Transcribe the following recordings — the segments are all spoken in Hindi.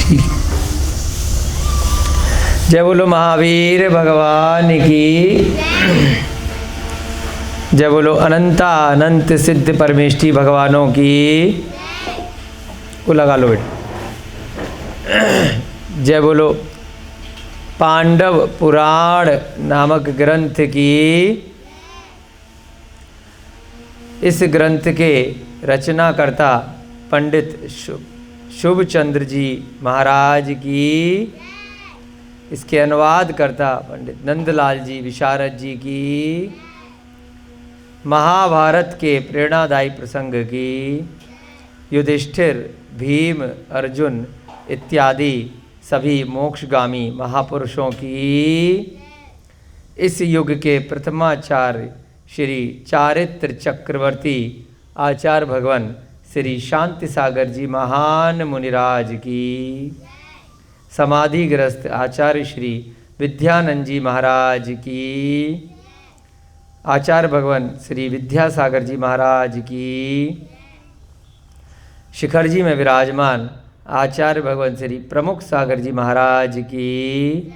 ठीक। जय बोलो महावीर भगवान की, जय बोलो अनंता अनंत सिद्ध परमेष्ठी भगवानों की। वो लगा लो बेटा। जय बोलो पांडव पुराण नामक ग्रंथ की। इस ग्रंथ के रचनाकर्ता पंडित शुभ चंद्र जी महाराज की, इसके अनुवादकर्ता पंडित नंदलाल जी विशारद जी की, महाभारत के प्रेरणादायी प्रसंग की, युधिष्ठिर भीम अर्जुन इत्यादि सभी मोक्षगामी महापुरुषों की, इस युग के प्रथमाचार्य श्री चारित्र चक्रवर्ती आचार्य भगवान श्री शांति सागर जी महान मुनिराज की, समाधिग्रस्त आचार्य श्री विद्यानंद जी महाराज की, आचार्य भगवान श्री विद्यासागर जी महाराज की, शिखर जी में विराजमान आचार्य भगवान श्री प्रमुख सागर जी महाराज की,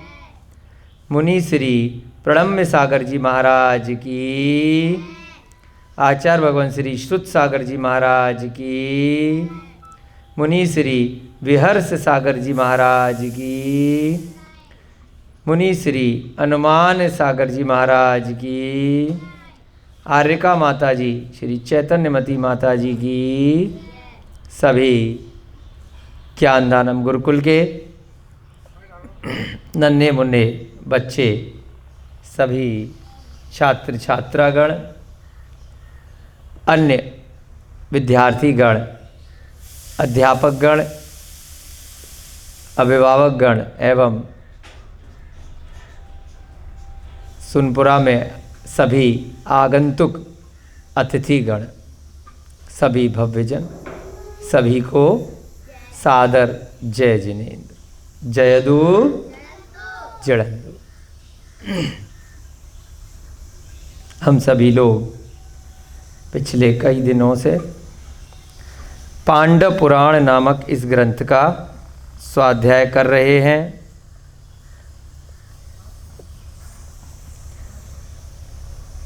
मुनि श्री प्रणम्य सागर जी महाराज की, आचार्य भगवान श्री श्रुत सागर जी महाराज की, मुनि श्री विहर्ष सागर जी महाराज की, मुनि श्री अनुमान सागर जी महाराज की, आर्यका माता जी श्री चैतन्यमती माता जी की, सभी ज्ञानदानम गुरुकुल के नन्हे मुन्ने बच्चे, सभी छात्र छात्रागण, अन्य विद्यार्थीगण, अध्यापकगण, अभिभावकगण एवं सुनपुरा में सभी आगंतुक अतिथिगण, सभी भव्यजन, सभी को सादर जय जिनेन्द्र, जयदु जड़ंदु। हम सभी लोग पिछले कई दिनों से पांडव पुराण नामक इस ग्रंथ का स्वाध्याय कर रहे हैं।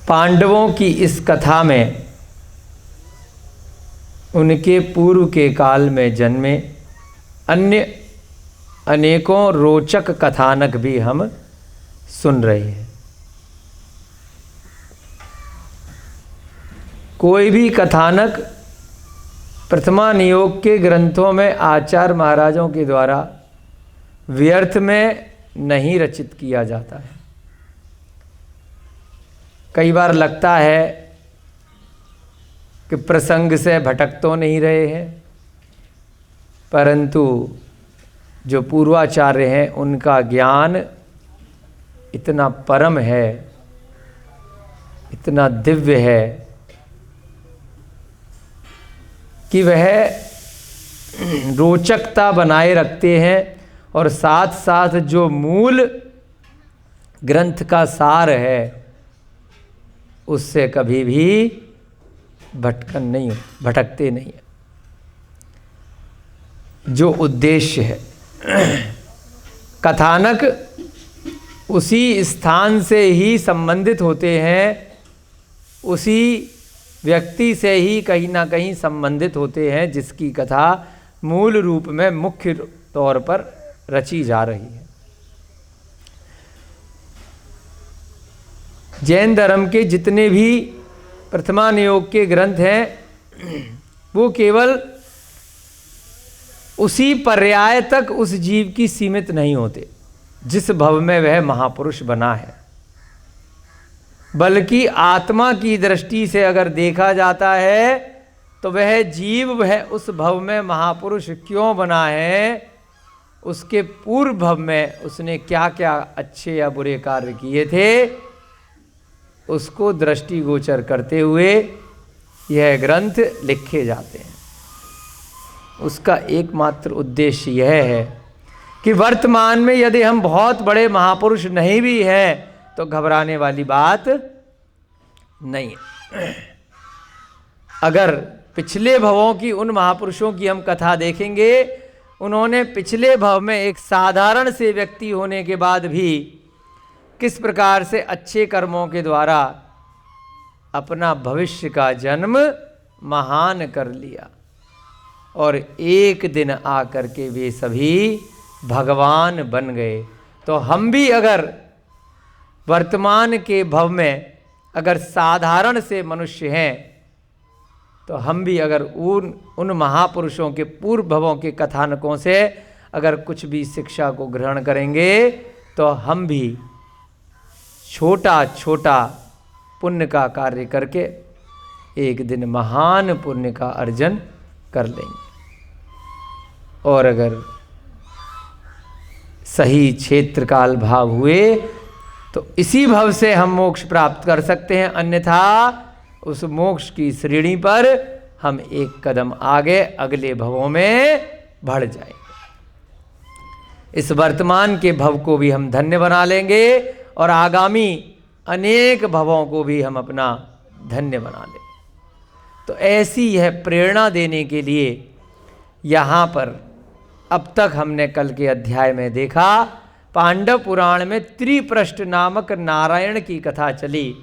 पांडवों की इस कथा में उनके पूर्व के काल में जन्मे अन्य अनेकों रोचक कथानक भी हम सुन रहे हैं। कोई भी कथानक प्रथमा नियोग के ग्रंथों में आचार्य महाराजों के द्वारा व्यर्थ में नहीं रचित किया जाता है। कई बार लगता है कि प्रसंग से भटक तो नहीं रहे हैं, परंतु जो पूर्वाचार्य हैं उनका ज्ञान इतना परम है, इतना दिव्य है कि वह रोचकता बनाए रखते हैं और साथ साथ जो मूल ग्रंथ का सार है उससे कभी भी भटकते नहीं है। जो उद्देश्य है, कथानक उसी स्थान से ही संबंधित होते हैं, उसी व्यक्ति से ही कहीं ना कहीं संबंधित होते हैं जिसकी कथा मूल रूप में मुख्य तौर पर रची जा रही है। जैन धर्म के जितने भी प्रथमा नियोग के ग्रंथ हैं वो केवल उसी पर्याय तक उस जीव की सीमित नहीं होते जिस भव में वह महापुरुष बना है, बल्कि आत्मा की दृष्टि से अगर देखा जाता है तो वह जीव वह उस भव में महापुरुष क्यों बना है, उसके पूर्व भव में उसने क्या क्या अच्छे या बुरे कार्य किए थे, उसको दृष्टिगोचर करते हुए यह ग्रंथ लिखे जाते हैं। उसका एकमात्र उद्देश्य यह है कि वर्तमान में यदि हम बहुत बड़े महापुरुष नहीं भी हैं तो घबराने वाली बात नहीं है। अगर पिछले भवों की उन महापुरुषों की हम कथा देखेंगे उन्होंने पिछले भव में एक साधारण से व्यक्ति होने के बाद भी किस प्रकार से अच्छे कर्मों के द्वारा अपना भविष्य का जन्म महान कर लिया, और एक दिन आकर के वे सभी भगवान बन गए। तो हम भी अगर वर्तमान के भव में अगर साधारण से मनुष्य हैं, तो हम भी अगर उन महापुरुषों के पूर्व भवों के कथानकों से अगर कुछ भी शिक्षा को ग्रहण करेंगे, तो हम भी छोटा छोटा पुण्य का कार्य करके एक दिन महान पुण्य का अर्जन कर लेंगे। और अगर सही क्षेत्र काल भाव हुए तो इसी भव से हम मोक्ष प्राप्त कर सकते हैं, अन्यथा उस मोक्ष की श्रेणी पर हम एक कदम आगे अगले भवों में बढ़ जाएंगे। इस वर्तमान के भव को भी हम धन्य बना लेंगे और आगामी अनेक भवों को भी हम अपना धन्य बना लेंगे। तो ऐसी यह प्रेरणा देने के लिए यहाँ पर अब तक हमने कल के अध्याय में देखा, पांडव पुराण में त्रिपृष्ठ नामक नारायण की कथा चली,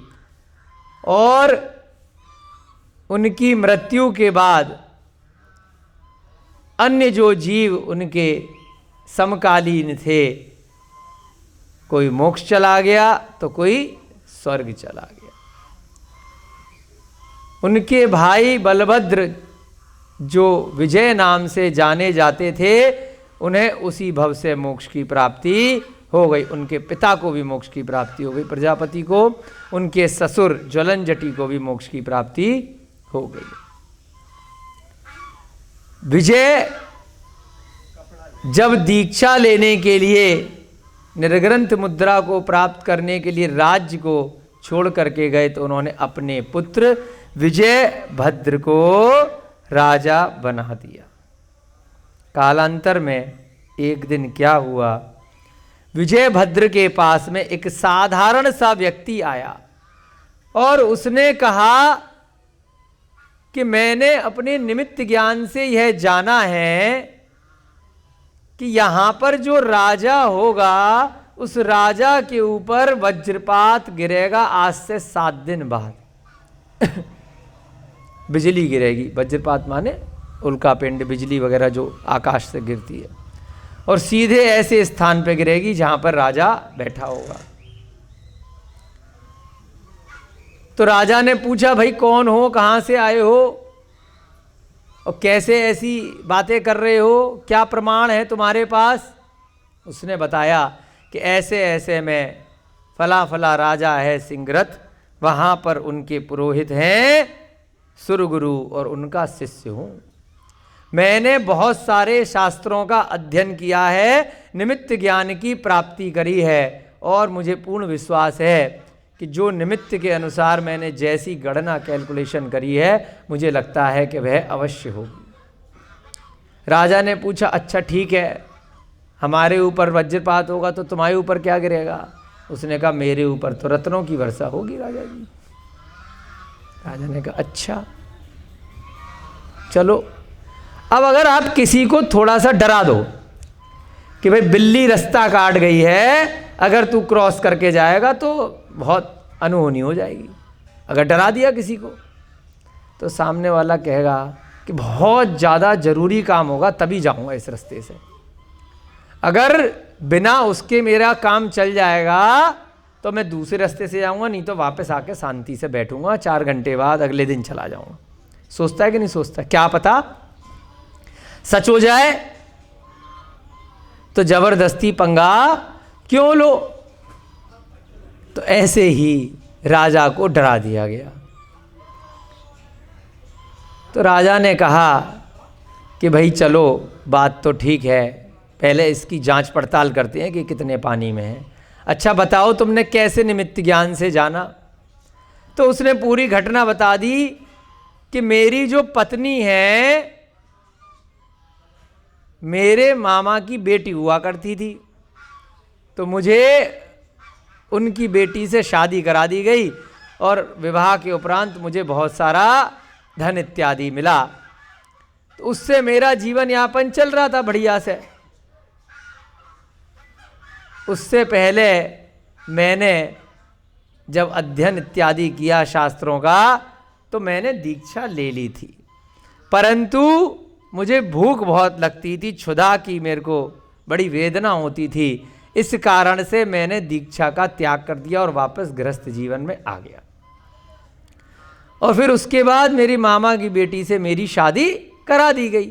और उनकी मृत्यु के बाद अन्य जो जीव उनके समकालीन थे, कोई मोक्ष चला गया तो कोई स्वर्ग चला गया। उनके भाई बलभद्र जो विजय नाम से जाने जाते थे, उन्हें उसी भव से मोक्ष की प्राप्ति हो गई। उनके पिता को भी मोक्ष की प्राप्ति हो गई, प्रजापति को। उनके ससुर ज्वलनजटी को भी मोक्ष की प्राप्ति हो गई। विजय जब दीक्षा लेने के लिए निर्ग्रंथ मुद्रा को प्राप्त करने के लिए राज्य को छोड़ करके गए, तो उन्होंने अपने पुत्र विजय भद्र को राजा बना दिया। कालांतर में एक दिन क्या हुआ, विजय भद्र के पास में एक साधारण सा व्यक्ति आया और उसने कहा कि मैंने अपने निमित्त ज्ञान से यह जाना है कि यहां पर जो राजा होगा उस राजा के ऊपर वज्रपात गिरेगा आज से 7 दिन बाद। बिजली गिरेगी, वज्रपात माने उल्कापिंड, बिजली वगैरह जो आकाश से गिरती है, और सीधे ऐसे स्थान पे गिरेगी जहां पर राजा बैठा होगा। तो राजा ने पूछा, भाई कौन हो, कहां से आए हो और कैसे ऐसी बातें कर रहे हो, क्या प्रमाण है तुम्हारे पास? उसने बताया कि ऐसे ऐसे में फला फला राजा है सिंहरथ, वहां पर उनके पुरोहित हैं सुरगुरु और उनका शिष्य हूं। मैंने बहुत सारे शास्त्रों का अध्ययन किया है, निमित्त ज्ञान की प्राप्ति करी है, और मुझे पूर्ण विश्वास है कि जो निमित्त के अनुसार मैंने जैसी गणना कैलकुलेशन करी है, मुझे लगता है कि वह अवश्य होगी। राजा ने पूछा, अच्छा ठीक है, हमारे ऊपर वज्रपात होगा तो तुम्हारे ऊपर क्या गिरेगा? उसने कहा, मेरे ऊपर तो रत्नों की वर्षा होगी राजा जी। राजा ने कहा, अच्छा चलो, अब अगर आप किसी को थोड़ा सा डरा दो कि भाई बिल्ली रास्ता काट गई है, अगर तू क्रॉस करके जाएगा तो बहुत अनहोनी हो जाएगी, अगर डरा दिया किसी को, तो सामने वाला कहेगा कि बहुत ज़्यादा ज़रूरी काम होगा तभी जाऊंगा इस रास्ते से, अगर बिना उसके मेरा काम चल जाएगा तो मैं दूसरे रास्ते से जाऊंगा, नहीं तो वापस आके शांति से बैठूंगा, 4 घंटे बाद अगले दिन चला जाऊंगा। सोचता है कि नहीं सोचता? क्या पता सच हो जाए, तो जबरदस्ती पंगा क्यों लो? तो ऐसे ही राजा को डरा दिया गया। तो राजा ने कहा कि भाई चलो, बात तो ठीक है, पहले इसकी जांच पड़ताल करते हैं कि कितने पानी में है। अच्छा बताओ, तुमने कैसे निमित्त ज्ञान से जाना? तो उसने पूरी घटना बता दी कि मेरी जो पत्नी है, मेरे मामा की बेटी हुआ करती थी, तो मुझे उनकी बेटी से शादी करा दी गई और विवाह के उपरांत मुझे बहुत सारा धन इत्यादि मिला। तो तो उससे मेरा जीवन यापन चल रहा था बढ़िया से। उससे पहले मैंने जब अध्ययन इत्यादि किया शास्त्रों का तो मैंने दीक्षा ले ली थी, परंतु मुझे भूख बहुत लगती थी, क्षुधा की मेरे को बड़ी वेदना होती थी। इस कारण से मैंने दीक्षा का त्याग कर दिया और वापस गृहस्थ जीवन में आ गया। और फिर उसके बाद मेरी मामा की बेटी से मेरी शादी करा दी गई।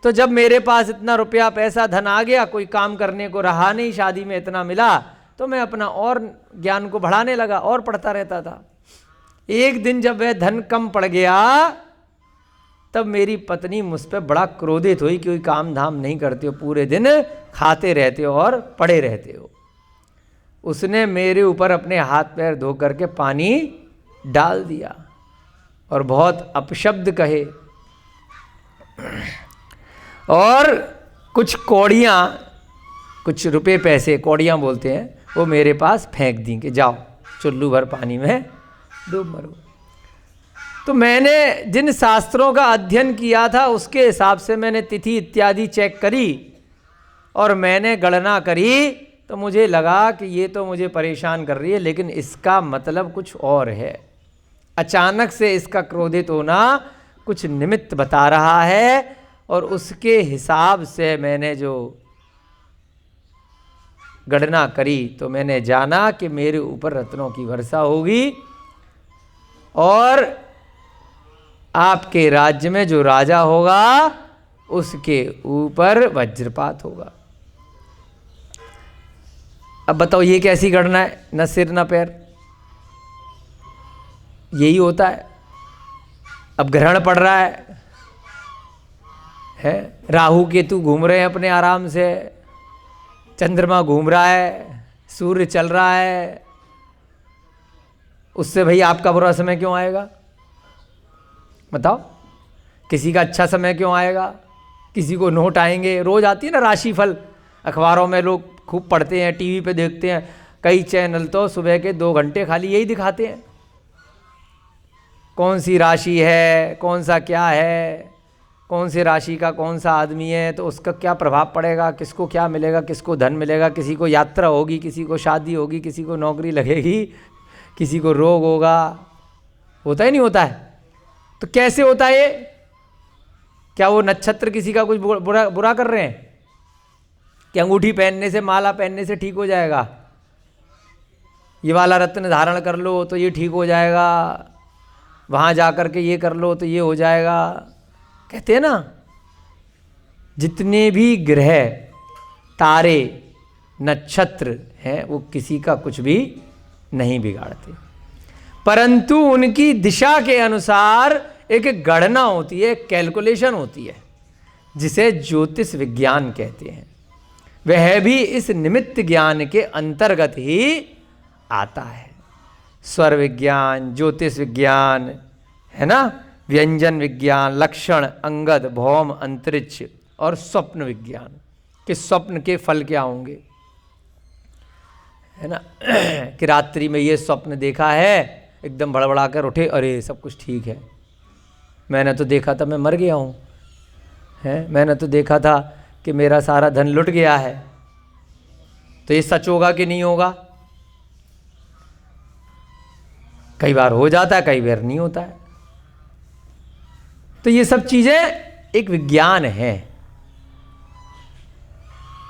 तो जब मेरे पास इतना रुपया पैसा धन आ गया, कोई काम करने को रहा नहीं, शादी में इतना मिला, तो मैं अपना और ज्ञान को बढ़ाने लगा और पढ़ता रहता था। एक दिन जब वह धन कम पड़ गया तब मेरी पत्नी मुझ पर बड़ा क्रोधित हुई कि कोई काम धाम नहीं करते हो, पूरे दिन खाते रहते हो और पड़े रहते हो। उसने मेरे ऊपर अपने हाथ पैर धो करके पानी डाल दिया और बहुत अपशब्द कहे और कुछ कौड़ियाँ, कुछ रुपए पैसे कौड़ियाँ बोलते हैं, वो मेरे पास फेंक दी कि जाओ चुल्लू भर पानी में डूब मरो। तो मैंने जिन शास्त्रों का अध्ययन किया था उसके हिसाब से मैंने तिथि इत्यादि चेक करी और मैंने गणना करी, तो मुझे लगा कि ये तो मुझे परेशान कर रही है, लेकिन इसका मतलब कुछ और है। अचानक से इसका क्रोधित होना कुछ निमित्त बता रहा है और उसके हिसाब से मैंने जो गणना करी तो मैंने जाना कि मेरे ऊपर रत्नों की वर्षा होगी और आपके राज्य में जो राजा होगा उसके ऊपर वज्रपात होगा। अब बताओ ये कैसी गणना है, न सिर न पैर, यही होता है। अब ग्रहण पड़ रहा है, राहु केतु घूम रहे हैं अपने आराम से, चंद्रमा घूम रहा है, सूर्य चल रहा है, उससे भाई आपका बुरा समय क्यों आएगा? बताओ, किसी का अच्छा समय क्यों आएगा? किसी को नोट आएंगे, रोज आती है ना राशिफल, अखबारों में लोग खूब पढ़ते हैं, टीवी पे देखते हैं, कई चैनल तो सुबह के 2 घंटे खाली यही दिखाते हैं, कौन सी राशि है, कौन सा क्या है, कौन सी राशि का कौन सा आदमी है तो उसका क्या प्रभाव पड़ेगा, किसको क्या मिलेगा, किसको धन मिलेगा, किसी को यात्रा होगी, किसी को शादी होगी, किसी को नौकरी लगेगी, किसी को रोग होगा। होता ही नहीं होता है? तो कैसे होता है ये? क्या वो नक्षत्र किसी का कुछ बुरा कर रहे हैं कि अंगूठी पहनने से, माला पहनने से ठीक हो जाएगा, ये वाला रत्न धारण कर लो तो ये ठीक हो जाएगा, वहाँ जा कर के ये कर लो तो ये हो जाएगा? कहते हैं ना, जितने भी ग्रह तारे नक्षत्र हैं वो किसी का कुछ भी नहीं बिगाड़ते, परंतु उनकी दिशा के अनुसार एक गणना होती है, कैलकुलेशन होती है, जिसे ज्योतिष विज्ञान कहते हैं। वह भी इस निमित्त ज्ञान के अंतर्गत ही आता है। स्वर विज्ञान, ज्योतिष विज्ञान, है ना, व्यंजन विज्ञान, लक्षण, अंगद, भौम, अंतरिक्ष और स्वप्न विज्ञान कि स्वप्न के फल क्या होंगे, है ना कि रात्रि में ये स्वप्न देखा है, एकदम बड़बड़ा कर उठे, अरे सब कुछ ठीक है, मैंने तो देखा था मैं मर गया हूँ, है, मैंने तो देखा था कि मेरा सारा धन लुट गया है, तो ये सच होगा कि नहीं होगा? कई बार हो जाता है, कई बार नहीं होता है। तो ये सब चीज़ें एक विज्ञान है।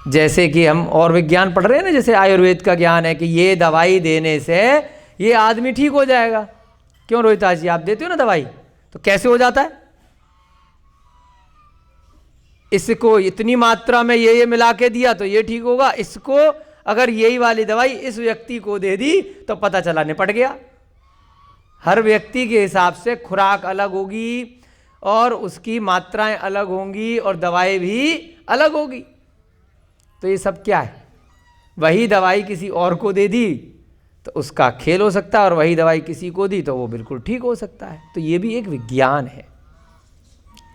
जैसे कि हम और विज्ञान पढ़ रहे हैं ना, जैसे आयुर्वेद का ज्ञान है कि ये दवाई देने से ये आदमी ठीक हो जाएगा। क्यों रोहिताज जी, आप देते हो ना दवाई, तो कैसे हो जाता है? इसको इतनी मात्रा में ये मिला के दिया तो ये ठीक होगा, इसको अगर यही वाली दवाई इस व्यक्ति को दे दी तो पता चला निपट गया। हर व्यक्ति के हिसाब से खुराक अलग होगी और उसकी मात्राएं अलग होंगी और दवाई भी अलग होगी। तो ये सब क्या है? वही दवाई किसी और को दे दी तो उसका खेल हो सकता है और वही दवाई किसी को दी तो वो बिल्कुल ठीक हो सकता है। तो ये भी एक विज्ञान है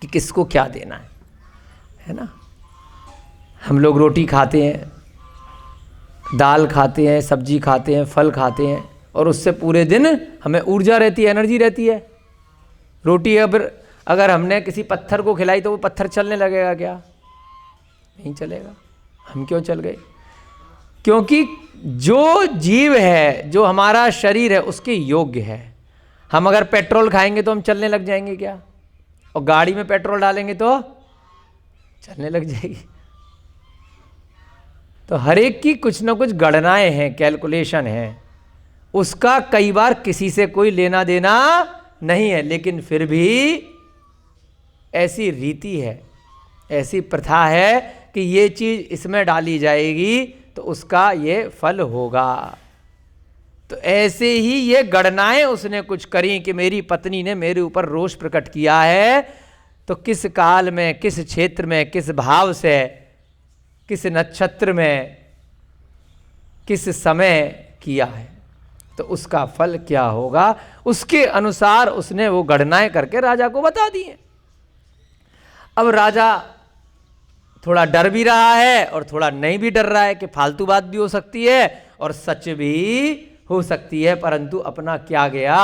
कि किसको क्या देना है ना। हम लोग रोटी खाते हैं, दाल खाते हैं, सब्जी खाते हैं, फल खाते हैं और उससे पूरे दिन हमें ऊर्जा रहती है, एनर्जी रहती है। रोटी अगर हमने किसी पत्थर को खिलाई तो वो पत्थर चलने लगेगा क्या? नहीं चलेगा। हम क्यों चल गए? क्योंकि जो जीव है, जो हमारा शरीर है, उसके योग्य है। हम अगर पेट्रोल खाएंगे तो हम चलने लग जाएंगे क्या? और गाड़ी में पेट्रोल डालेंगे तो चलने लग जाएगी। तो हर एक की कुछ ना कुछ गणनाएं हैं, कैलकुलेशन है, उसका कई बार किसी से कोई लेना देना नहीं है, लेकिन फिर भी ऐसी रीति है, ऐसी प्रथा है कि ये चीज इसमें डाली जाएगी तो उसका ये फल होगा। तो ऐसे ही ये गणनाएं उसने कुछ करी कि मेरी पत्नी ने मेरे ऊपर रोष प्रकट किया है, तो किस काल में, किस क्षेत्र में, किस भाव से, किस नक्षत्र में, किस समय किया है, तो उसका फल क्या होगा, उसके अनुसार उसने वो गणनाएं करके राजा को बता दी है। अब राजा थोड़ा डर भी रहा है और थोड़ा नहीं भी डर रहा है कि फालतू बात भी हो सकती है और सच भी हो सकती है, परंतु अपना क्या गया,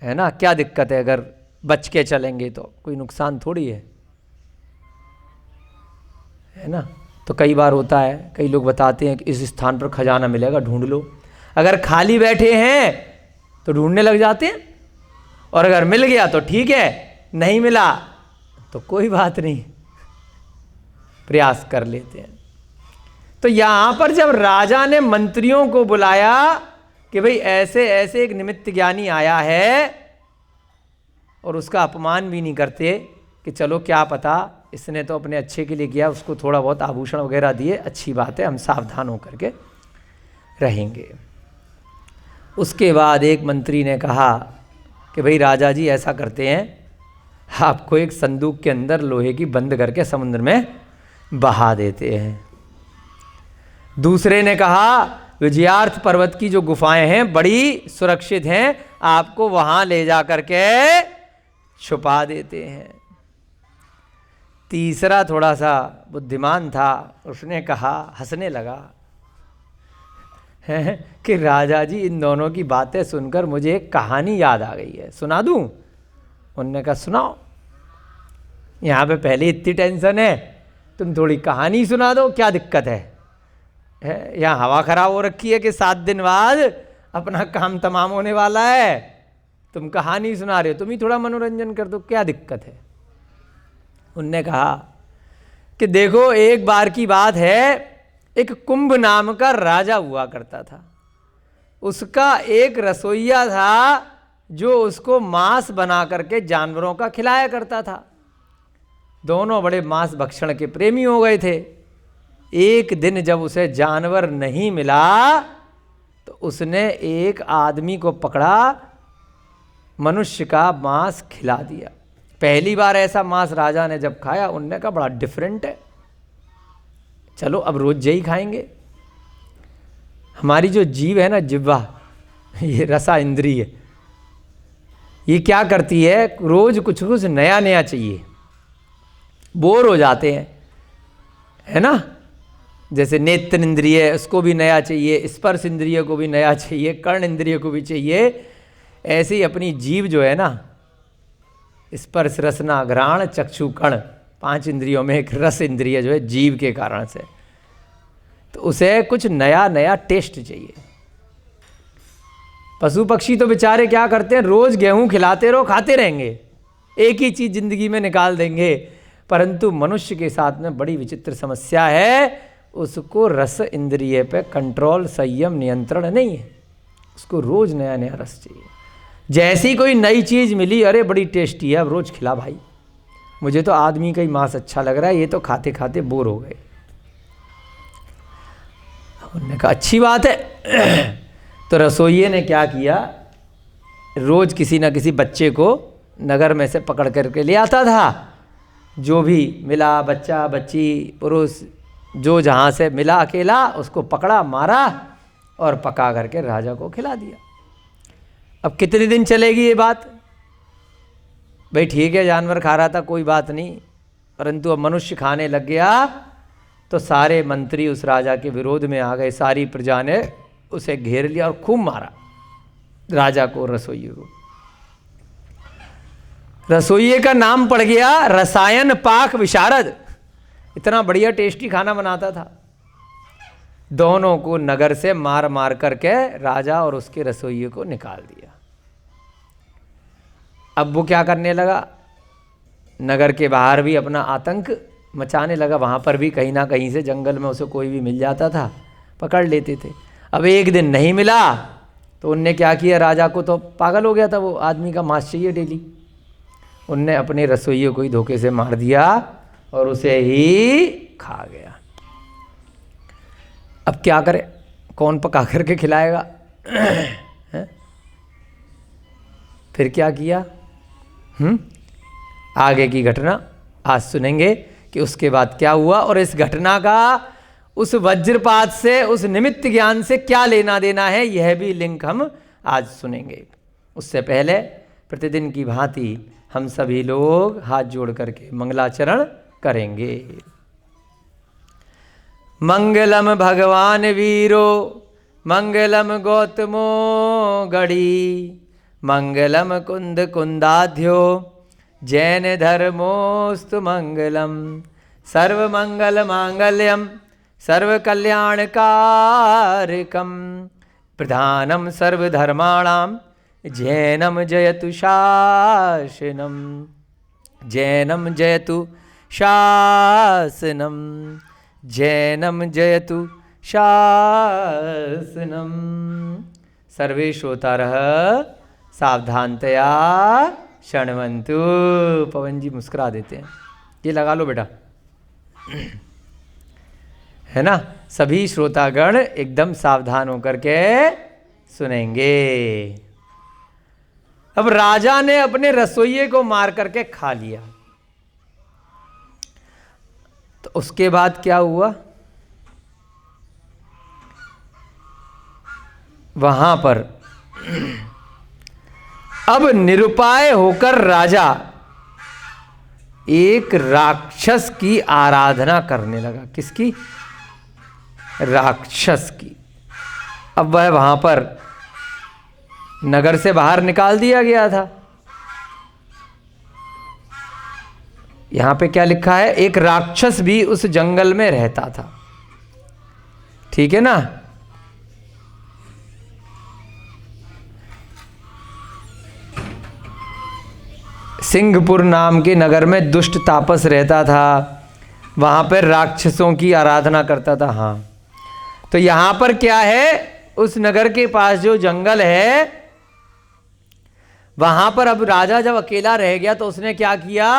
है ना? क्या दिक्कत है? अगर बच के चलेंगे तो कोई नुकसान थोड़ी है ना? तो कई बार होता है, कई लोग बताते हैं कि इस स्थान पर खजाना मिलेगा, ढूंढ लो। अगर खाली बैठे हैं तो ढूंढने लग जाते हैं, और अगर मिल गया तो ठीक है, नहीं मिला तो कोई बात नहीं, प्रयास कर लेते हैं। तो यहां पर जब राजा ने मंत्रियों को बुलाया कि भाई ऐसे ऐसे एक निमित्त ज्ञानी आया है, और उसका अपमान भी नहीं करते कि चलो क्या पता इसने तो अपने अच्छे के लिए किया, उसको थोड़ा बहुत आभूषण वगैरह दिए, अच्छी बात है, हम सावधान होकर के रहेंगे। उसके बाद एक मंत्री ने कहा कि भाई राजा जी ऐसा करते हैं, आपको एक संदूक के अंदर लोहे की बंद करके समुद्र में बहा देते हैं। दूसरे ने कहा विजयार्थ पर्वत की जो गुफाएं हैं बड़ी सुरक्षित हैं, आपको वहां ले जा करके छुपा देते हैं। तीसरा थोड़ा सा बुद्धिमान था, उसने कहा, हंसने लगा है कि राजा जी इन दोनों की बातें सुनकर मुझे एक कहानी याद आ गई है, सुना दूं? उन्होंने कहा सुनाओ, यहाँ पे पहले इतनी टेंशन है, तुम थोड़ी कहानी सुना दो, क्या दिक्कत है? यहाँ हवा खराब हो रखी है कि 7 दिन बाद अपना काम तमाम होने वाला है, तुम कहानी सुना रहे हो, तुम ही थोड़ा मनोरंजन कर दो, क्या दिक्कत है? उनने कहा कि देखो एक बार की बात है, एक कुंभ नाम का राजा हुआ करता था, उसका एक रसोइया था जो उसको मांस बना करके जानवरों का खिलाया करता था। दोनों बड़े मांस भक्षण के प्रेमी हो गए थे। एक दिन जब उसे जानवर नहीं मिला तो उसने एक आदमी को पकड़ा, मनुष्य का मांस खिला दिया। पहली बार ऐसा मांस राजा ने जब खाया, उनने कहा बड़ा डिफरेंट है, चलो अब रोज यही खाएंगे। हमारी जो जीव है ना, जिह्वा, ये रसा इंद्रिय, ये क्या करती है, रोज कुछ कुछ नया नया चाहिए, बोर हो जाते हैं, है ना? जैसे नेत्र इंद्रिय, उसको भी नया चाहिए, स्पर्श इंद्रिय को भी नया चाहिए, कर्ण इंद्रिय को भी चाहिए। ऐसे ही अपनी जीव जो है ना, स्पर्श रसना घ्राण चक्षु कर्ण, 5 इंद्रियों में एक रस इंद्रिय जो है जीव के कारण से, तो उसे कुछ नया नया टेस्ट चाहिए। पशु पक्षी तो बेचारे क्या करते हैं, रोज गेहूं खिलाते रहो, खाते रहेंगे, एक ही चीज जिंदगी में निकाल देंगे। परंतु मनुष्य के साथ में बड़ी विचित्र समस्या है, उसको रस इंद्रिय पे कंट्रोल, संयम, नियंत्रण नहीं है, उसको रोज नया नया रस चाहिए। जैसी कोई नई चीज मिली, अरे बड़ी टेस्टी है, अब रोज खिला भाई, मुझे तो आदमी का ही मांस अच्छा लग रहा है, ये तो खाते खाते बोर हो गए। उन्होंने कहा अच्छी बात है। तो रसोइये ने क्या किया, रोज किसी ना किसी बच्चे को नगर में से पकड़ करके ले आता था, जो भी मिला, बच्चा बच्ची पुरुष जो जहाँ से मिला अकेला, उसको पकड़ा, मारा और पका करके राजा को खिला दिया। अब कितने दिन चलेगी ये बात? भाई ठीक है, जानवर खा रहा था कोई बात नहीं, परंतु अब मनुष्य खाने लग गया तो सारे मंत्री उस राजा के विरोध में आ गए, सारी प्रजा ने उसे घेर लिया और खूब मारा राजा को, रसोइये को। रसोइये का नाम पड़ गया रसायन पाक विशारद। इतना बढ़िया टेस्टी खाना बनाता था। दोनों को नगर से मार मार करके राजा और उसके रसोइये को निकाल दिया। अब वो क्या करने लगा, नगर के बाहर भी अपना आतंक मचाने लगा। वहाँ पर भी कहीं ना कहीं से जंगल में उसे कोई भी मिल जाता था, पकड़ लेते थे। अब एक दिन नहीं मिला तो उनने क्या किया, राजा को तो पागल हो गया था, वो आदमी का मांस चाहिए डेली। उनने अपने रसोइये को ही धोखे से मार दिया और उसे ही खा गया। अब क्या करे, कौन पका करके खिलाएगा? फिर क्या किया? आगे की घटना आज सुनेंगे कि उसके बाद क्या हुआ और इस घटना का उस वज्रपात से, उस निमित्त ज्ञान से क्या लेना देना है, यह भी लिंक हम आज सुनेंगे। उससे पहले प्रतिदिन की भांति हम सभी लोग हाथ जोड़ करके मंगलाचरण करेंगे। मंगलम भगवान वीरो, मंगलम गौतमो गढ़ी, मंगलम कुंद कुंदाध्यो, जैन धर्मोस्तु मंगलम। सर्वमंगल मांगल्यम सर्वकल्याणकारकम, प्रधानम सर्वधर्माणाम जैनम जयतु शासनम, जैनम जयतु शासनम, जैनम जयतु शासनम। सर्वे श्रोतारः सावधानतया शृण्वन्तु। पवन जी मुस्कुरा देते हैं, ये लगा लो बेटा, है ना। सभी श्रोतागण एकदम सावधान होकर के सुनेंगे। अब राजा ने अपने रसोइये को मार करके खा लिया, तो उसके बाद क्या हुआ? वहां पर अब निरुपाय होकर राजा एक राक्षस की आराधना करने लगा। किसकी? राक्षस की। अब वह वहां पर नगर से बाहर निकाल दिया गया था। यहां पे क्या लिखा है? एक राक्षस भी उस जंगल में रहता था, ठीक है ना। सिंहपुर नाम के नगर में दुष्ट तापस रहता था, वहां पर राक्षसों की आराधना करता था। हाँ, तो यहां पर क्या है, उस नगर के पास जो जंगल है वहां पर अब राजा जब अकेला रह गया तो उसने क्या किया,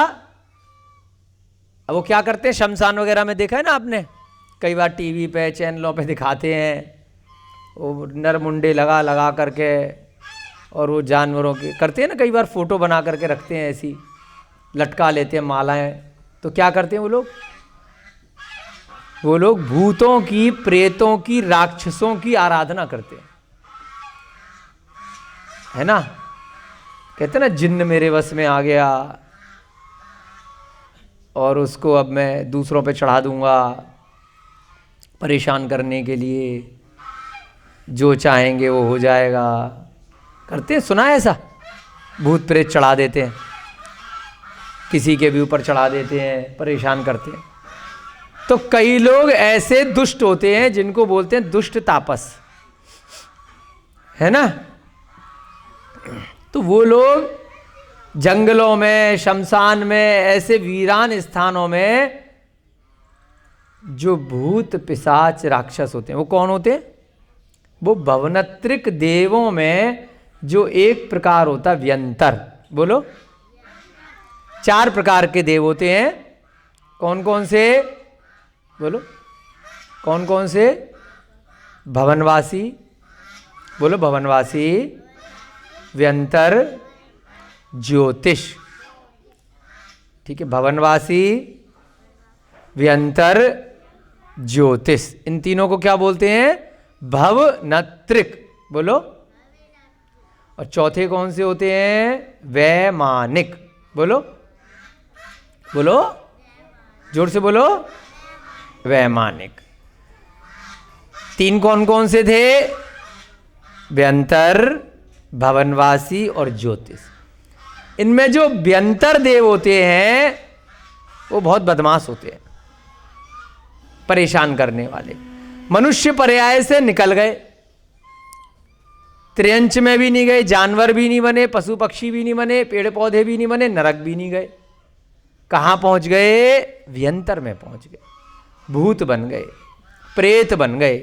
अब वो क्या करते हैं, शमशान वगैरह में देखा है ना आपने, कई बार टीवी पे चैनलों पे दिखाते हैं, वो नर मुंडे लगा लगा करके और वो जानवरों के करते हैं ना, कई बार फोटो बना करके रखते हैं, ऐसी लटका लेते हैं मालाएं। तो क्या करते हैं वो लोग भूतों की, प्रेतों की, राक्षसों की आराधना करते हैं, है ना। कहते हैं ना, जिन्न मेरे वश में आ गया और उसको अब मैं दूसरों पे चढ़ा दूंगा परेशान करने के लिए, जो चाहेंगे वो हो जाएगा। करते हैं, सुना है ऐसा, भूत प्रेत चढ़ा देते हैं, किसी के भी ऊपर चढ़ा देते हैं, परेशान करते हैं। तो कई लोग ऐसे दुष्ट होते हैं जिनको बोलते हैं दुष्ट तापस, है ना। तो वो लोग जंगलों में, शमशान में, ऐसे वीरान स्थानों में जो भूत पिशाच राक्षस होते हैं, वो कौन होते हैं? वो भवनत्रिक देवों में जो एक प्रकार होता व्यंतर। बोलो, 4 प्रकार के देव होते हैं। कौन कौन से? बोलो, कौन कौन से? भवनवासी, बोलो, भवनवासी, व्यंतर, ज्योतिष। ठीक है, भवनवासी, व्यंतर, ज्योतिष, इन तीनों को क्या बोलते हैं? भवनत्रिक। बोलो। और चौथे कौन से होते हैं? वैमानिक। बोलो बोलो, जोर से बोलो, वैमानिक। 3 कौन कौन से थे? व्यंतर, भवनवासी और ज्योतिष। इनमें जो व्यंतर देव होते हैं वो बहुत बदमाश होते हैं, परेशान करने वाले। मनुष्य पर्याय से निकल गए, त्रियंच में भी नहीं गए, जानवर भी नहीं बने, पशु पक्षी भी नहीं बने, पेड़ पौधे भी नहीं बने, नरक भी नहीं गए। कहां पहुंच गए? व्यंतर में पहुंच गए, भूत बन गए, प्रेत बन गए,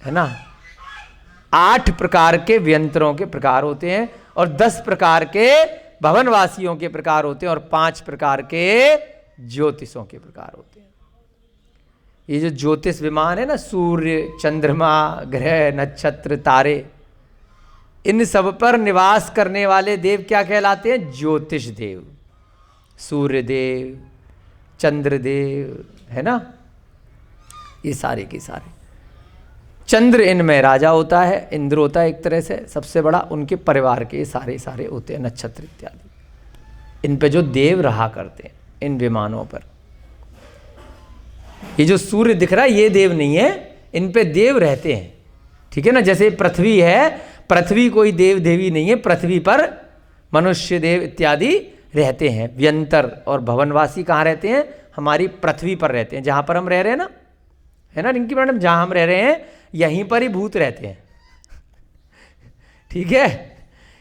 है ना। 8 प्रकार के व्यंतरों के प्रकार होते हैं और 10 प्रकार के भवनवासियों के प्रकार होते हैं और 5 प्रकार के ज्योतिषों के प्रकार होते हैं। ये जो ज्योतिष विमान है ना, सूर्य, चंद्रमा, ग्रह, नक्षत्र, तारे, इन सब पर निवास करने वाले देव क्या कहलाते हैं? ज्योतिष देव। सूर्य देव, चंद्र देव, है ना, ये सारे के सारे। चंद्र इनमें राजा होता है, इंद्र होता है एक तरह से सबसे बड़ा, उनके परिवार के सारे सारे होते हैं, नक्षत्र इत्यादि। इन पे जो देव रहा करते हैं इन विमानों पर। ये जो सूर्य दिख रहा है ये देव नहीं है, इन पे देव रहते हैं, ठीक है ना। जैसे पृथ्वी है, पृथ्वी कोई देव देवी नहीं है, पृथ्वी पर मनुष्य देव इत्यादि रहते हैं। व्यंतर और भवनवासी कहाँ रहते हैं? हमारी पृथ्वी पर रहते हैं, जहाँ पर हम रह रहे हैं ना, है ना रिंकी मैडम, जहाँ हम रह रहे हैं यहीं पर ही भूत रहते हैं, ठीक है।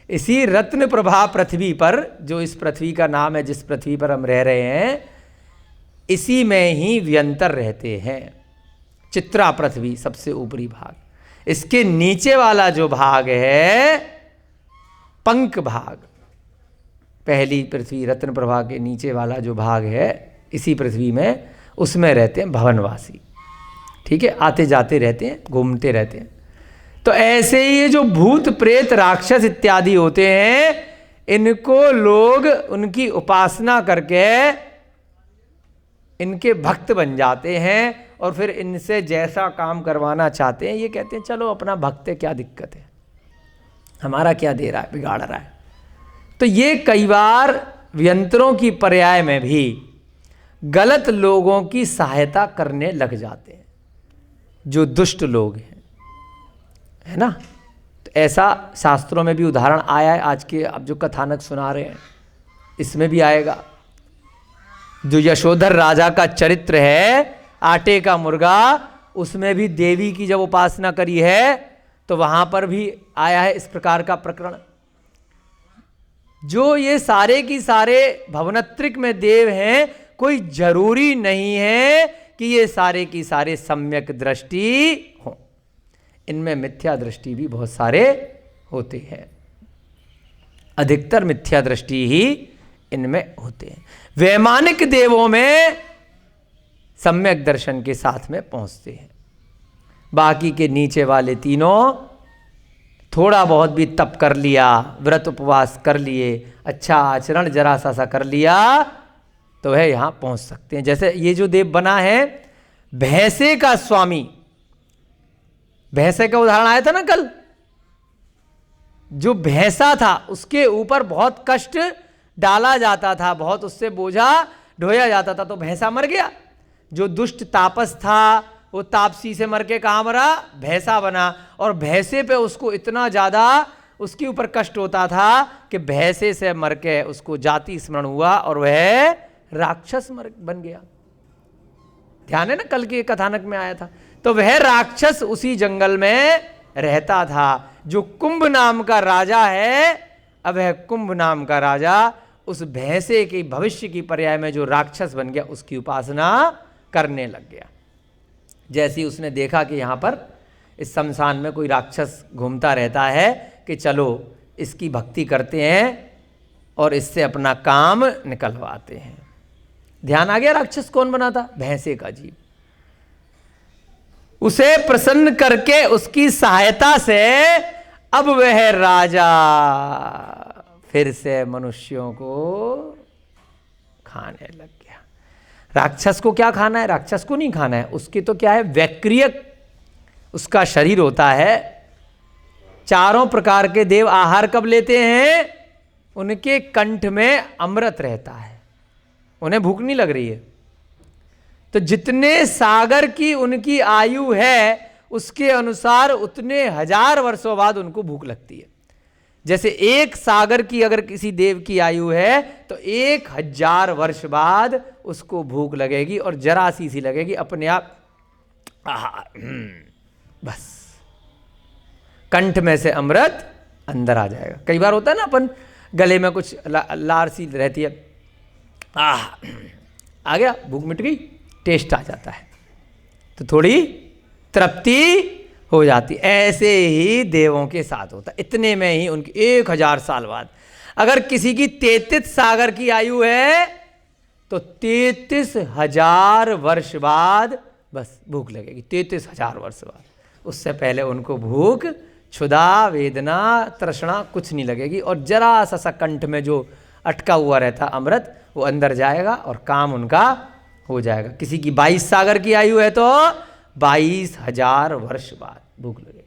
इसी रत्न प्रभा पृथ्वी पर, जो इस पृथ्वी का नाम है, जिस पृथ्वी पर हम रह रहे हैं, इसी में ही व्यंतर रहते हैं। चित्रा पृथ्वी सबसे ऊपरी भाग, इसके नीचे वाला जो भाग है पंख भाग, पहली पृथ्वी रत्न प्रभा के नीचे वाला जो भाग है इसी पृथ्वी में, उसमें रहते हैं भवनवासी, ठीक है। आते जाते रहते हैं, घूमते रहते हैं। तो ऐसे ही ये जो भूत प्रेत राक्षस इत्यादि होते हैं, इनको लोग उनकी उपासना करके इनके भक्त बन जाते हैं और फिर इनसे जैसा काम करवाना चाहते हैं। ये कहते हैं चलो अपना भक्त है, क्या दिक्कत है, हमारा क्या दे रहा है, बिगाड़ रहा है। तो ये कई बार व्यंतरों की पर्याय में भी गलत लोगों की सहायता करने लग जाते हैं, जो दुष्ट लोग हैं, है ना। तो ऐसा शास्त्रों में भी उदाहरण आया है। आज के अब जो कथानक सुना रहे हैं इसमें भी आएगा। जो यशोधर राजा का चरित्र है, आटे का मुर्गा, उसमें भी देवी की जब उपासना करी है तो वहां पर भी आया है इस प्रकार का प्रकरण। जो ये सारे की सारे भवनत्रिक में देव हैं, कोई जरूरी नहीं है कि ये सारे की सारे सम्यक दृष्टि हो, इनमें मिथ्या दृष्टि भी बहुत सारे होते हैं। अधिकतर मिथ्या दृष्टि ही इनमें होते हैं। वैमानिक देवों में सम्यक दर्शन के साथ में पहुंचते हैं। बाकी के नीचे वाले तीनों थोड़ा बहुत भी तप कर लिया, व्रत उपवास कर लिए, अच्छा आचरण जरा सा कर लिया, तो वह यहां पहुंच सकते हैं। जैसे ये जो देव बना है भैंसे का स्वामी, भैंसे का उदाहरण आया था ना कल। जो भैंसा था उसके ऊपर बहुत कष्ट डाला जाता था, बहुत उससे बोझा ढोया जाता था, तो भैंसा मर गया। जो दुष्ट तापस था वो तापसी से मर के कहाँ मरा? भैंसा बना। और भैंसे पे उसको इतना ज़्यादा उसके ऊपर कष्ट होता था कि भैंसे से मर के उसको जाति स्मरण हुआ और वह राक्षस बन गया। ध्यान है ना, कल के कथानक में आया था। तो वह राक्षस उसी जंगल में रहता था। जो कुंभ नाम का राजा है, अब वह कुंभ नाम का राजा उस भैंसे के भविष्य की पर्याय में जो राक्षस बन गया उसकी उपासना करने लग गया। जैसे ही उसने देखा कि यहाँ पर इस शमशान में कोई राक्षस घूमता रहता है, कि चलो इसकी भक्ति करते हैं और इससे अपना काम निकलवाते हैं। ध्यान आ गया राक्षस कौन बना था? भैंसे का जीव। उसे प्रसन्न करके उसकी सहायता से अब वह राजा फिर से मनुष्यों को खाने लग गया। राक्षस को क्या खाना है? राक्षस को नहीं खाना है, उसकी तो क्या है, वैक्रियक उसका शरीर होता है। चारों प्रकार के देव आहार कब लेते हैं? उनके कंठ में अमृत रहता है, उन्हें भूख नहीं लग रही है। तो जितने सागर की उनकी आयु है उसके अनुसार उतने 1000 वर्षों बाद उनको भूख लगती है। जैसे एक सागर की अगर किसी देव की आयु है तो 1000 वर्ष बाद उसको भूख लगेगी और जरा सी लगेगी, अपने आप बस कंठ में से अमृत अंदर आ जाएगा। कई बार होता है ना, अपन गले में कुछ लार सी रहती है, आ गया, भूख मिट गई, टेस्ट आ जाता है, तो थोड़ी तृप्ति हो जाती। ऐसे ही देवों के साथ होता, इतने में ही उनकी 1000 साल बाद। अगर किसी की 33 सागर की आयु है तो 33,000 वर्ष बाद बस भूख लगेगी, 33,000 वर्ष बाद। उससे पहले उनको भूख, क्षुधा, वेदना, तृष्णा कुछ नहीं लगेगी, और जरा सा कंठ में जो अटका हुआ रहता अमृत वो अंदर जाएगा और काम उनका हो जाएगा। किसी की 22 सागर की आयु है तो 22,000 वर्ष बाद भूख लगेगी।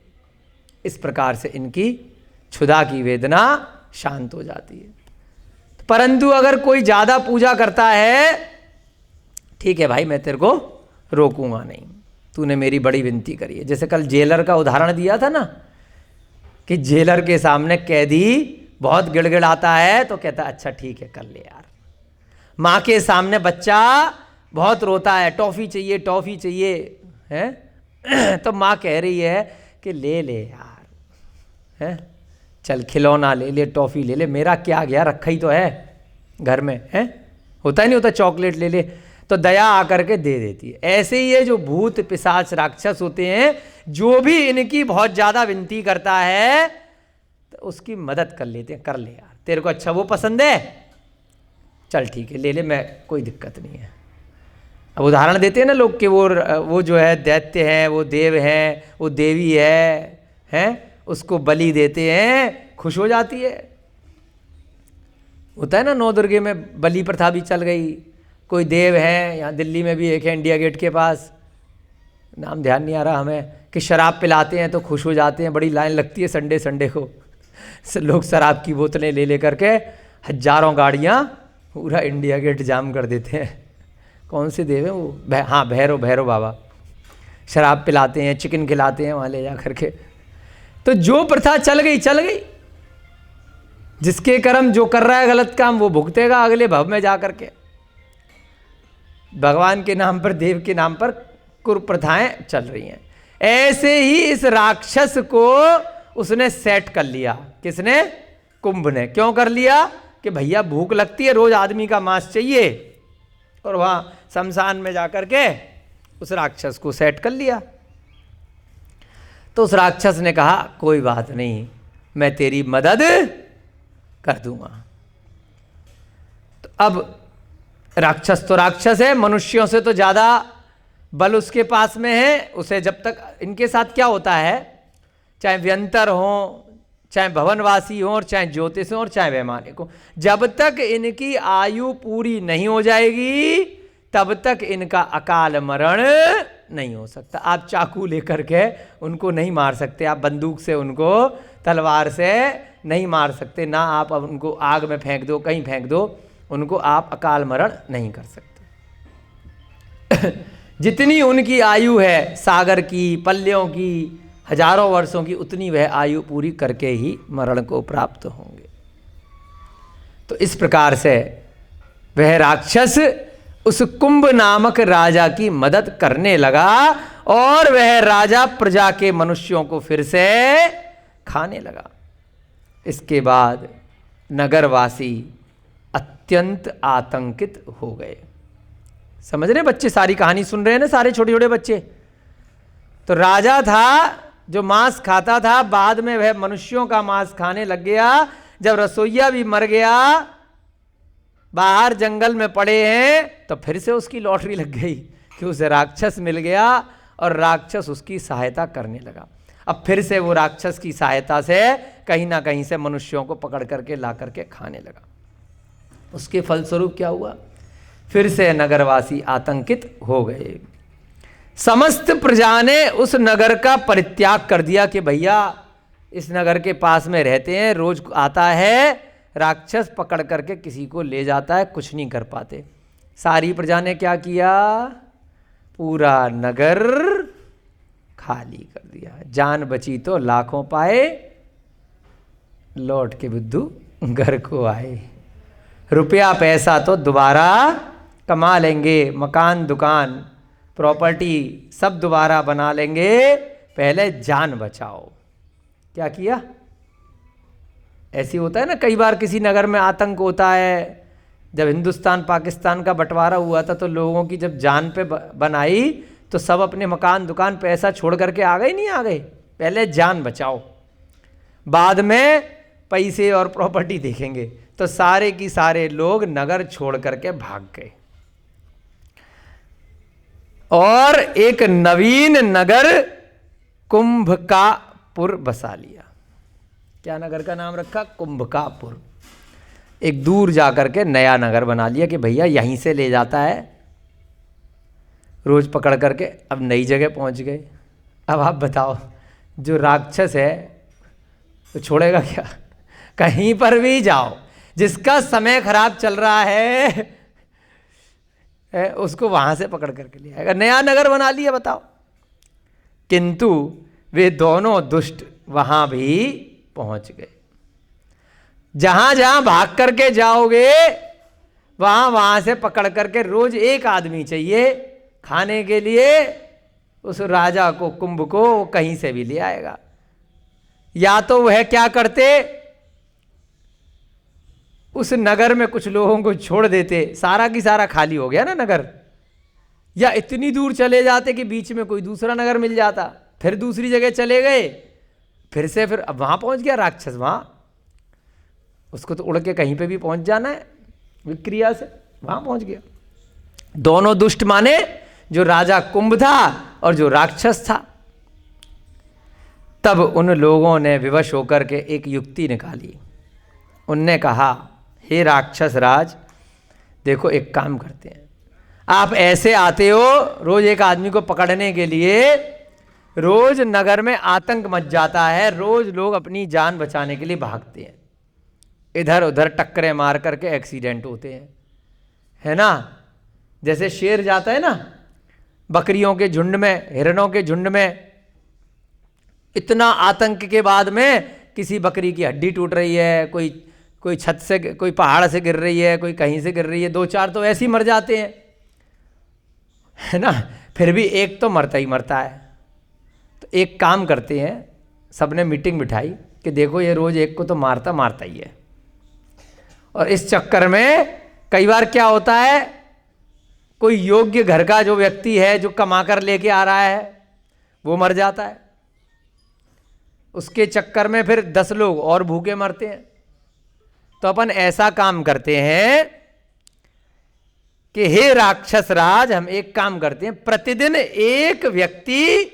इस प्रकार से इनकी क्षुधा की वेदना शांत हो जाती है। परंतु अगर कोई ज्यादा पूजा करता है, ठीक है भाई मैं तेरे को रोकूंगा नहीं, तूने मेरी बड़ी विनती करी है। जैसे कल जेलर का उदाहरण दिया था ना, कि जेलर के सामने कैदी बहुत गिड़गिड़ाता है तो कहता अच्छा ठीक है कर ले यार। माँ के सामने बच्चा बहुत रोता है, टॉफी चाहिए टॉफी चाहिए है, तो माँ कह रही है कि ले ले यार, है चल खिलौना ले ले, टॉफी ले ले, मेरा क्या गया, रखा ही तो है घर में, है होता ही नहीं होता, चॉकलेट ले ले, तो दया आकर के दे देती है। ऐसे ही ये जो भूत पिशाच राक्षस होते हैं, जो भी इनकी बहुत ज़्यादा विनती करता है तो उसकी मदद कर लेते हैं, कर ले यार तेरे को अच्छा वो पसंद है, चल ठीक है ले ले, मैं कोई दिक्कत नहीं है। अब उदाहरण देते हैं ना लोग कि वो जो है दैत्य है, वो देव है, वो देवी है, उसको बलि देते हैं, खुश हो जाती है। होता है ना, नौ दुर्गे में बलि प्रथा भी चल गई। कोई देव है, यहाँ दिल्ली में भी एक है इंडिया गेट के पास, नाम ध्यान नहीं आ रहा हमें, कि शराब पिलाते हैं तो खुश हो जाते हैं, बड़ी लाइन लगती है संडे को, लोग शराब की बोतलें ले करके हजारों गाड़ियाँ पूरा इंडिया गेट जाम कर देते हैं। कौन से देव है वो? हाँ भैरव बाबा, शराब पिलाते हैं, चिकन खिलाते हैं वहाँ ले जा करके। तो जो प्रथा चल गई, जिसके कर्म जो कर रहा है गलत काम वो भुगतेगा अगले भव में जा करके। भगवान के नाम पर, देव के नाम पर कुप्रथाएं चल रही हैं। ऐसे ही इस राक्षस को उसने सेट कर लिया। किसने? कुंभ ने। क्यों कर लिया? कि भैया भूख लगती है, रोज आदमी का मांस चाहिए, और वहां शमशान में जाकर के उस राक्षस को सेट कर लिया। तो उस राक्षस ने कहा कोई बात नहीं, मैं तेरी मदद कर दूंगा। तो अब राक्षस तो राक्षस है, मनुष्यों से तो ज्यादा बल उसके पास में है। उसे जब तक, इनके साथ क्या होता है, चाहे व्यंतर हो, चाहे भवनवासी हो, और चाहे ज्योतिष हो, और चाहे वैमानिक हो, जब तक इनकी आयु पूरी नहीं हो जाएगी तब तक इनका अकाल मरण नहीं हो सकता। आप चाकू लेकर के उनको नहीं मार सकते, आप बंदूक से उनको, तलवार से नहीं मार सकते, ना आप उनको आग में फेंक दो, कहीं फेंक दो, उनको आप अकाल मरण नहीं कर सकते। जितनी उनकी आयु है सागर की, पल्लियों की, हजारों वर्षों की, उतनी वह आयु पूरी करके ही मरण को प्राप्त होंगे। तो इस प्रकार से वह राक्षस उस कुंभ नामक राजा की मदद करने लगा, और वह राजा प्रजा के मनुष्यों को फिर से खाने लगा। इसके बाद नगरवासी अत्यंत आतंकित हो गए। समझ रहे बच्चे? सारी कहानी सुन रहे हैं ना सारे छोटे छोटे बच्चे? तो राजा था जो मांस खाता था, बाद में वह मनुष्यों का मांस खाने लग गया। जब रसोइया भी मर गया, बाहर जंगल में पड़े हैं, तो फिर से उसकी लॉटरी लग गई कि उसे राक्षस मिल गया, और राक्षस उसकी सहायता करने लगा। अब फिर से वो राक्षस की सहायता से कहीं ना कहीं से मनुष्यों को पकड़ करके ला करके खाने लगा। उसके फलस्वरूप क्या हुआ? फिर से नगरवासी आतंकित हो गए। समस्त प्रजा ने उस नगर का परित्याग कर दिया कि भैया इस नगर के पास में रहते हैं, रोज आता है राक्षस, पकड़ करके किसी को ले जाता है, कुछ नहीं कर पाते। सारी प्रजा ने क्या किया? पूरा नगर खाली कर दिया। जान बची तो लाखों पाए, लौट के बुद्धू घर को आए। रुपया पैसा तो दोबारा कमा लेंगे, मकान दुकान प्रॉपर्टी सब दोबारा बना लेंगे, पहले जान बचाओ। क्या किया? ऐसी होता है ना, कई बार किसी नगर में आतंक होता है। जब हिंदुस्तान पाकिस्तान का बंटवारा हुआ था तो लोगों की जब जान पे बनाई तो सब अपने मकान दुकान पैसा छोड़ करके आ गए, नहीं आ गए? पहले जान बचाओ, बाद में पैसे और प्रॉपर्टी देखेंगे। तो सारे की सारे लोग नगर छोड़ करके भाग गए और एक नवीन नगर कुंभकापुर बसा लिया। क्या नगर का नाम रखा? कुंभकापुर। एक दूर जाकर के नया नगर बना लिया कि भैया यहीं से ले जाता है रोज पकड़ करके। अब नई जगह पहुंच गए। अब आप बताओ, जो राक्षस है तो छोड़ेगा क्या? कहीं पर भी जाओ, जिसका समय खराब चल रहा है उसको वहां से पकड़ करके ले आएगा। नया नगर बना लिया, बताओ। किंतु वे दोनों दुष्ट वहां भी पहुंच गए। जहां जहां भाग करके जाओगे वहां वहां से पकड़ करके रोज एक आदमी चाहिए खाने के लिए। उस राजा को, कुंभ को, वो कहीं से भी ले आएगा। या तो वह क्या करते, उस नगर में कुछ लोगों को छोड़ देते, सारा की सारा खाली हो गया ना नगर, या इतनी दूर चले जाते कि बीच में कोई दूसरा नगर मिल जाता, फिर दूसरी जगह चले गए, फिर अब वहां पहुंच गया राक्षस। वहां उसको तो उड़ के कहीं पे भी पहुंच जाना है विक्रिया से, वहां पहुंच गया। दोनों दुष्ट माने, जो राजा कुंभ था और जो राक्षस था। तब उन लोगों ने विवश होकर के एक युक्ति निकाली। उनने कहा, हे राक्षस राज, देखो एक काम करते हैं, आप ऐसे आते हो रोज एक आदमी को पकड़ने के लिए, रोज नगर में आतंक मच जाता है, रोज लोग अपनी जान बचाने के लिए भागते हैं, इधर उधर टक्करें मार करके एक्सीडेंट होते हैं, है ना। जैसे शेर जाता है ना बकरियों के झुंड में, हिरणों के झुंड में, इतना आतंक के बाद में किसी बकरी की हड्डी टूट रही है, कोई छत से, कोई पहाड़ से गिर रही है, कोई कहीं से गिर रही है, दो चार तो ऐसे ही मर जाते हैं, है ना। फिर भी एक तो मरता ही मरता है। तो एक काम करते हैं, सबने मीटिंग बिठाई कि देखो ये रोज एक को तो मारता मारता ही है, और इस चक्कर में कई बार क्या होता है, कोई योग्य घर का जो व्यक्ति है, जो कमा कर लेके आ रहा है, वो मर जाता है। उसके चक्कर में फिर 10 लोग और भूखे मरते हैं। तो अपन ऐसा काम करते हैं कि हे राक्षस राज, हम एक काम करते हैं, प्रतिदिन एक व्यक्ति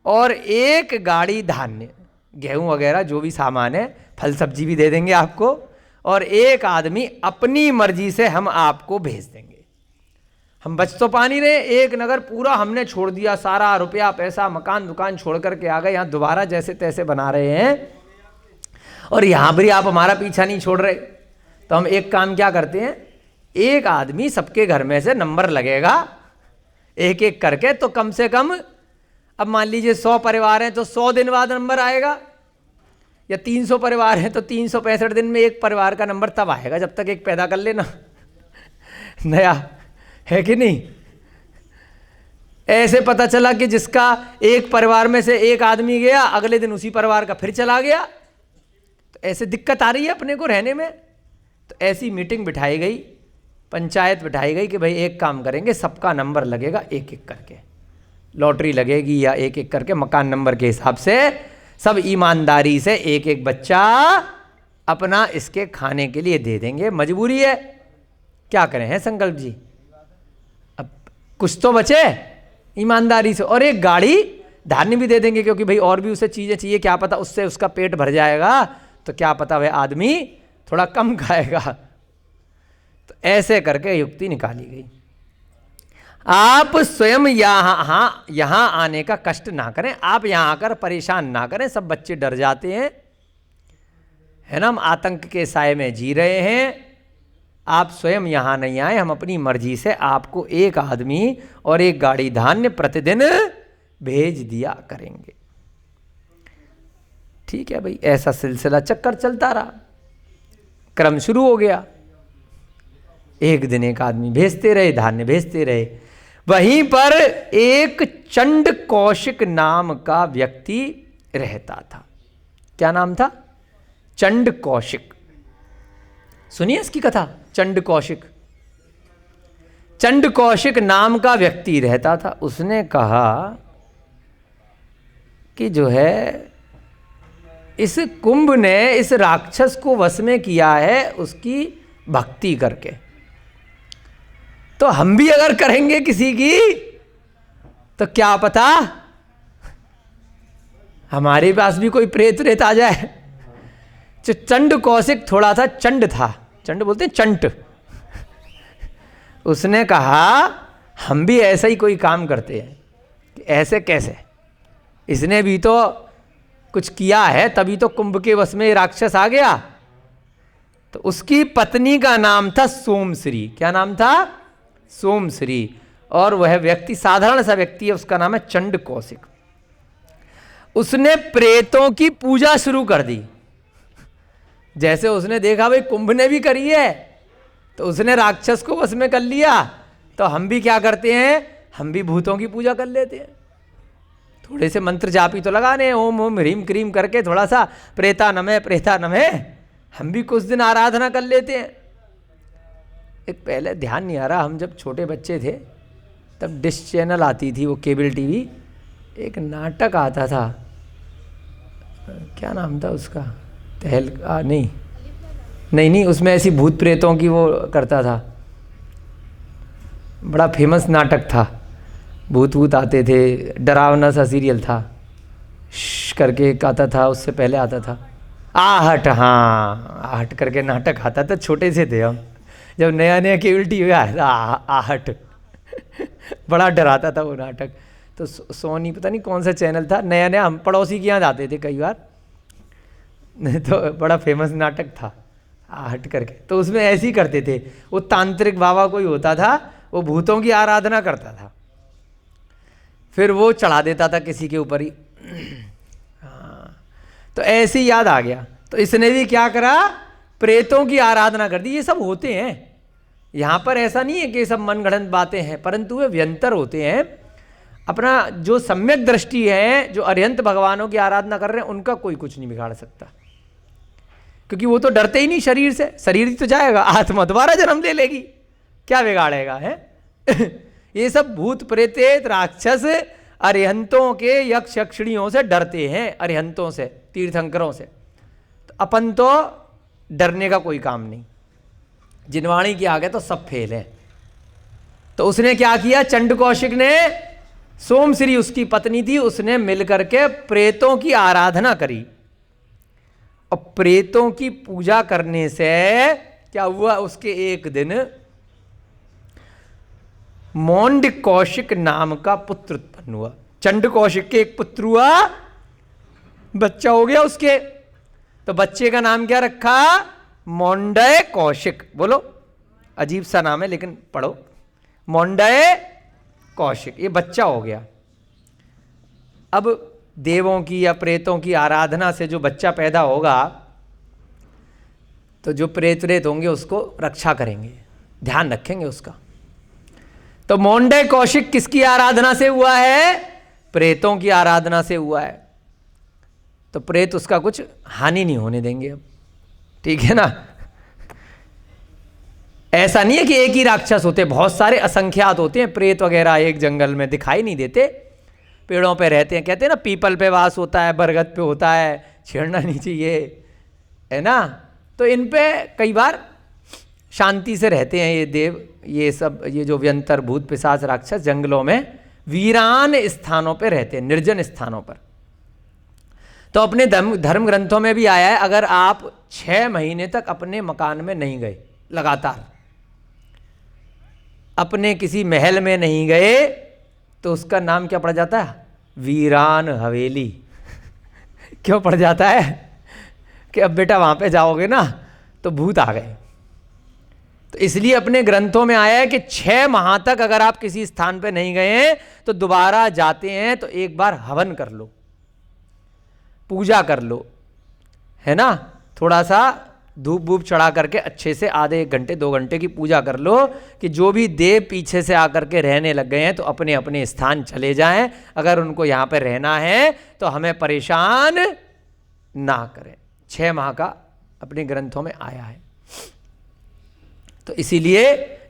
और एक गाड़ी धान्य, गेहूं वगैरह जो भी सामान है, फल सब्जी भी दे देंगे आपको, और एक आदमी अपनी मर्जी से हम आपको भेज देंगे। हम बच तो पा नहीं रहे, एक नगर पूरा हमने छोड़ दिया, सारा रुपया पैसा मकान दुकान छोड़ करके आ गए, यहाँ दोबारा जैसे तैसे बना रहे हैं, और यहाँ भी आप हमारा पीछा नहीं छोड़ रहे। तो हम एक काम क्या करते हैं, एक आदमी सबके घर में से नंबर लगेगा एक एक करके, तो कम से कम, अब मान लीजिए 100 परिवार हैं तो 100 दिन बाद नंबर आएगा, या 300 परिवार हैं तो 365 दिन में एक परिवार का नंबर तब आएगा जब तक एक पैदा कर लेना नया, है कि नहीं। ऐसे पता चला कि जिसका एक परिवार में से एक आदमी गया, अगले दिन उसी परिवार का फिर चला गया, तो ऐसे दिक्कत आ रही है अपने को रहने में। तो ऐसी मीटिंग बिठाई गई, पंचायत बिठाई गई कि भाई एक काम करेंगे, सबका नंबर लगेगा एक एक करके, लॉटरी लगेगी या एक एक करके मकान नंबर के हिसाब से, सब ईमानदारी से एक एक बच्चा अपना इसके खाने के लिए दे देंगे। मजबूरी है, क्या करें, हैं संकल्प जी, अब कुछ तो बचे ईमानदारी से, और एक गाड़ी धान्य भी दे देंगे, क्योंकि भाई और भी उसे चीज़ें चाहिए, क्या पता उससे उसका पेट भर जाएगा, तो क्या पता वह आदमी थोड़ा कम खाएगा। तो ऐसे करके युक्ति निकाली गई। आप स्वयं यहाँ आने का कष्ट ना करें, आप यहाँ आकर परेशान ना करें, सब बच्चे डर जाते हैं, है ना, हम आतंक के साए में जी रहे हैं, आप स्वयं यहाँ नहीं आए, हम अपनी मर्जी से आपको एक आदमी और एक गाड़ी धान्य प्रतिदिन भेज दिया करेंगे। ठीक है भाई, ऐसा सिलसिला चक्कर चलता रहा, क्रम शुरू हो गया। एक दिन एक आदमी भेजते रहे, धान्य भेजते रहे। वहीं पर एक चंड कौशिक नाम का व्यक्ति रहता था। क्या नाम था? चंड कौशिक। सुनिए इसकी कथा। चंड कौशिक, चंड कौशिक नाम का व्यक्ति रहता था। उसने कहा कि जो है इस कुंभ ने इस राक्षस को वश में किया है उसकी भक्ति करके, तो हम भी अगर करेंगे किसी की तो क्या पता हमारे पास भी कोई प्रेत रेत आ जाए। जो चंड कौशिक थोड़ा सा चंड था, चंड बोलते हैं चंट, उसने कहा हम भी ऐसा ही कोई काम करते हैं। ऐसे कैसे? इसने भी तो कुछ किया है तभी तो कुंभ के वश में राक्षस आ गया। तो उसकी पत्नी का नाम था सोमश्री। क्या नाम था? सोमश्री। और वह व्यक्ति साधारण सा व्यक्ति है, उसका नाम है चंड कौशिक। उसने प्रेतों की पूजा शुरू कर दी। जैसे उसने देखा भाई कुंभ ने भी करी है तो उसने राक्षस को वश में कर लिया, तो हम भी क्या करते हैं, हम भी भूतों की पूजा कर लेते हैं। थोड़े से मंत्र जापी तो लगाने, ओम ओम ह्रीम क्रीम करके थोड़ा सा प्रेता नमः हम भी कुछ दिन आराधना कर लेते हैं। एक पहले ध्यान नहीं आ रहा, हम जब छोटे बच्चे थे तब डिश चैनल आती थी, वो केबल टीवी, एक नाटक आता था, क्या नाम था उसका, नहीं, उसमें ऐसी भूत प्रेतों की वो करता था, बड़ा फेमस नाटक था, भूत आते थे, डरावना सा सीरियल था, करके एक आता था, उससे पहले आता था आहट। हाँ, आहट करके नाटक आता था, छोटे से थे हम जब नया केबल टीवी आया था। आहट बड़ा डराता था वो नाटक। तो सोनी पता नहीं कौन सा चैनल था, नया हम पड़ोसी के यहाँ जाते थे कई बार, तो बड़ा फेमस नाटक था आहट करके। तो उसमें ऐसे ही करते थे, वो तांत्रिक बाबा कोई होता था, वो भूतों की आराधना करता था, फिर वो चढ़ा देता था किसी के ऊपर ही। हाँ, तो ऐसे ही याद आ गया। तो इसने भी क्या करा, प्रेतों की आराधना कर दी। ये सब होते हैं यहाँ पर, ऐसा नहीं है कि सब मनगढ़ंत बातें हैं, परंतु वे व्यंतर होते हैं। अपना जो सम्यक दृष्टि है, जो अरिहंत भगवानों की आराधना कर रहे हैं, उनका कोई कुछ नहीं बिगाड़ सकता, क्योंकि वो तो डरते ही नहीं शरीर से। शरीर तो जाएगा, आत्मा दोबारा जन्म ले लेगी, क्या बिगाड़ेगा है। ये सब भूत प्रेत राक्षस अरिहंतों के यक्ष यक्षिणियों से डरते हैं, अरिहंतों से, तीर्थंकरों से। तो अपन तो डरने का कोई काम नहीं, जिनवाणी के आगे तो सब फेल है। तो उसने क्या किया, चंड कौशिक ने, सोमश्री उसकी पत्नी थी, उसने मिलकर के प्रेतों की आराधना करी। और प्रेतों की पूजा करने से क्या हुआ, उसके एक दिन मोंड कौशिक नाम का पुत्र उत्पन्न हुआ। चंड कौशिक के एक पुत्र हुआ, बच्चा हो गया उसके। तो बच्चे का नाम क्या रखा, मोंडय कौशिक। बोलो, अजीब सा नाम है लेकिन पढ़ो, मोंडय कौशिक, ये बच्चा हो गया। अब देवों की या प्रेतों की आराधना से जो बच्चा पैदा होगा, तो जो प्रेत होंगे उसको रक्षा करेंगे, ध्यान रखेंगे उसका। तो मोंडय कौशिक किसकी आराधना से हुआ है, प्रेतों की आराधना से हुआ है। तो प्रेत उसका कुछ हानि नहीं होने देंगे अब, ठीक है ना। ऐसा नहीं है कि एक ही राक्षस होते, बहुत सारे असंख्यात होते हैं प्रेत वगैरह, एक जंगल में दिखाई नहीं देते, पेड़ों पे रहते हैं। कहते हैं ना, पीपल पे वास होता है, बरगद पे होता है, छेड़ना नहीं चाहिए, है ना। तो इन पे कई बार शांति से रहते हैं ये देव, ये सब, ये जो व्यंतर भूत पिशाच राक्षस जंगलों में वीरान स्थानों पे रहते हैं, निर्जन स्थानों पर। तो अपने धर्म ग्रंथों में भी आया है, अगर आप 6 महीने तक अपने मकान में नहीं गए, लगातार अपने किसी महल में नहीं गए, तो उसका नाम क्या पड़ जाता है, वीरान हवेली। क्यों पड़ जाता है कि अब बेटा वहां पे जाओगे ना तो भूत आ गए। तो इसलिए अपने ग्रंथों में आया है कि 6 माह तक अगर आप किसी स्थान पे नहीं गए हैं तो दोबारा जाते हैं तो एक बार हवन कर लो, पूजा कर लो, है ना, थोड़ा सा धूप वूप चढ़ा करके अच्छे से आधे 1 घंटे 2 घंटे की पूजा कर लो कि जो भी देव पीछे से आकर के रहने लग गए हैं तो अपने अपने स्थान चले जाएं। अगर उनको यहाँ पर रहना है तो हमें परेशान ना करें। 6 माह का अपने ग्रंथों में आया है। तो इसीलिए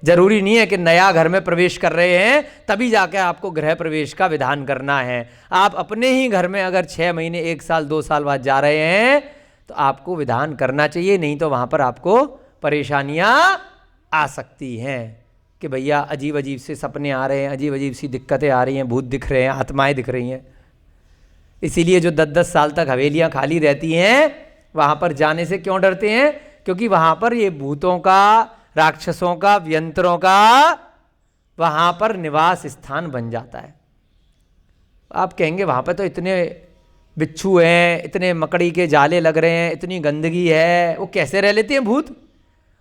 जरूरी नहीं है कि नया घर में प्रवेश कर रहे हैं तभी जाकर आपको गृह प्रवेश का विधान करना है। आप अपने ही घर में अगर 6 महीने 1 साल 2 साल बाद जा रहे हैं तो आपको विधान करना चाहिए, नहीं तो वहां पर आपको परेशानियां आ सकती हैं कि भैया अजीब अजीब से सपने आ रहे हैं, अजीब अजीब सी दिक्कतें आ रही हैं, भूत दिख रहे हैं, आत्माएं दिख रही हैं। इसीलिए जो 10-10 साल तक हवेलियां खाली रहती हैं वहां पर जाने से क्यों डरते हैं? क्योंकि वहां पर ये भूतों का, राक्षसों का, व्यंतरों का वहां पर निवास स्थान बन जाता है। आप कहेंगे वहां पर तो इतने बिच्छू हैं, इतने मकड़ी के जाले लग रहे हैं, इतनी गंदगी है, वो कैसे रह लेते हैं भूत?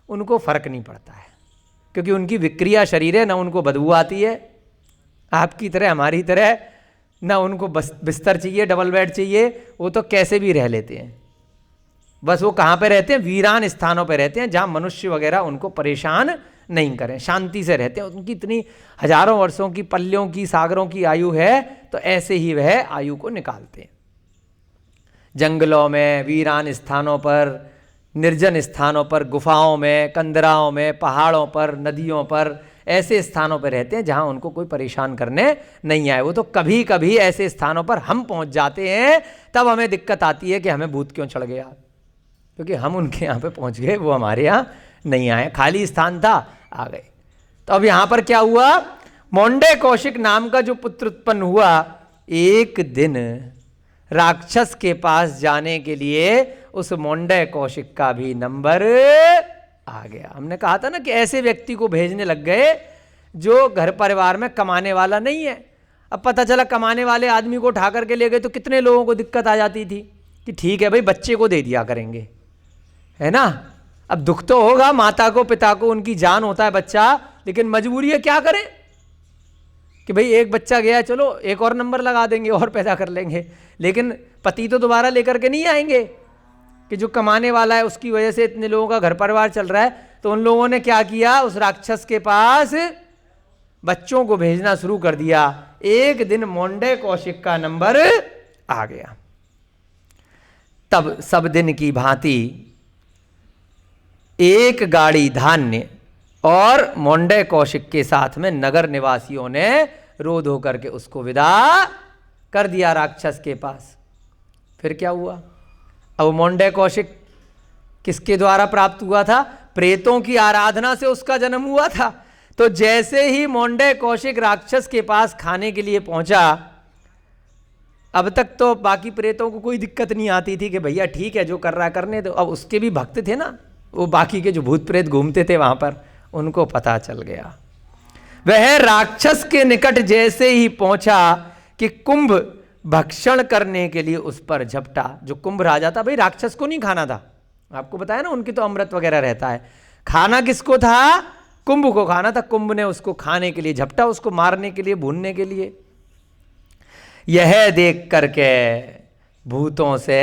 उनको फर्क नहीं पड़ता है क्योंकि उनकी विक्रिया शरीर है, ना उनको बदबू आती है आपकी तरह हमारी तरह, ना उनको बिस्तर चाहिए, डबल बेड चाहिए, वो तो कैसे भी रह लेते हैं। बस वो कहाँ पे रहते हैं? वीरान स्थानों पे रहते हैं जहाँ मनुष्य वगैरह उनको परेशान नहीं करें, शांति से रहते हैं। उनकी इतनी हजारों वर्षों की, पल्यों की, सागरों की आयु है, तो ऐसे ही वह आयु को निकालते हैं। जंगलों में, वीरान स्थानों पर, निर्जन स्थानों पर, गुफाओं में, कंदराओं में, पहाड़ों पर, नदियों पर, ऐसे स्थानों पर रहते हैं जहाँ उनको कोई परेशान करने नहीं आए। वो तो कभी कभी ऐसे स्थानों पर हम पहुँच जाते हैं, तब हमें दिक्कत आती है कि हमें भूत क्यों चढ़ गया, क्योंकि हम उनके यहाँ पे पहुँच गए, वो हमारे यहाँ नहीं आए, खाली स्थान था, आ गए। तो अब यहाँ पर क्या हुआ? मोंडे कौशिक नाम का जो पुत्र उत्पन्न हुआ, एक दिन राक्षस के पास जाने के लिए उस मोंडे कौशिक का भी नंबर आ गया। हमने कहा था ना कि ऐसे व्यक्ति को भेजने लग गए जो घर परिवार में कमाने वाला नहीं है। अब पता चला कमाने वाले आदमी को उठा करके ले गए तो कितने लोगों को दिक्कत आ जाती थी कि ठीक है भाई बच्चे को दे दिया करेंगे, है ना। अब दुख तो होगा, माता को पिता को, उनकी जान होता है बच्चा, लेकिन मजबूरी है, क्या करें कि भाई एक बच्चा गया, चलो एक और नंबर लगा देंगे और पैदा कर लेंगे, लेकिन पति तो दोबारा लेकर के नहीं आएंगे कि जो कमाने वाला है उसकी वजह से इतने लोगों का घर परिवार चल रहा है। तो उन लोगों ने क्या किया, उस राक्षस के पास बच्चों को भेजना शुरू कर दिया। एक दिन मोंडे कौशिक का नंबर आ गया। तब सब दिन की भांति एक गाड़ी धान्य और मोंडे कौशिक के साथ में नगर निवासियों ने रोध होकर के उसको विदा कर दिया राक्षस के पास। फिर क्या हुआ? अब मोंडे कौशिक किसके द्वारा प्राप्त हुआ था? प्रेतों की आराधना से उसका जन्म हुआ था। तो जैसे ही मोंडे कौशिक राक्षस के पास खाने के लिए पहुंचा, अब तक तो बाकी प्रेतों को कोई दिक्कत नहीं आती थी कि भैया ठीक है जो कर रहा है करने दो। अब उसके भी भक्त थे ना, वो बाकी के जो भूत प्रेत घूमते थे वहां पर, उनको पता चल गया। वह राक्षस के निकट जैसे ही पहुंचा कि कुंभ भक्षण करने के लिए उस पर झपटा। जो कुंभ राजा था, भाई राक्षस को नहीं खाना था, आपको बताया ना, उनकी तो अमृत वगैरह रहता है। खाना किसको था? कुंभ को खाना था। कुंभ ने उसको खाने के लिए झपटा, उसको मारने के लिए, भूनने के लिए। यह देख करके भूतों से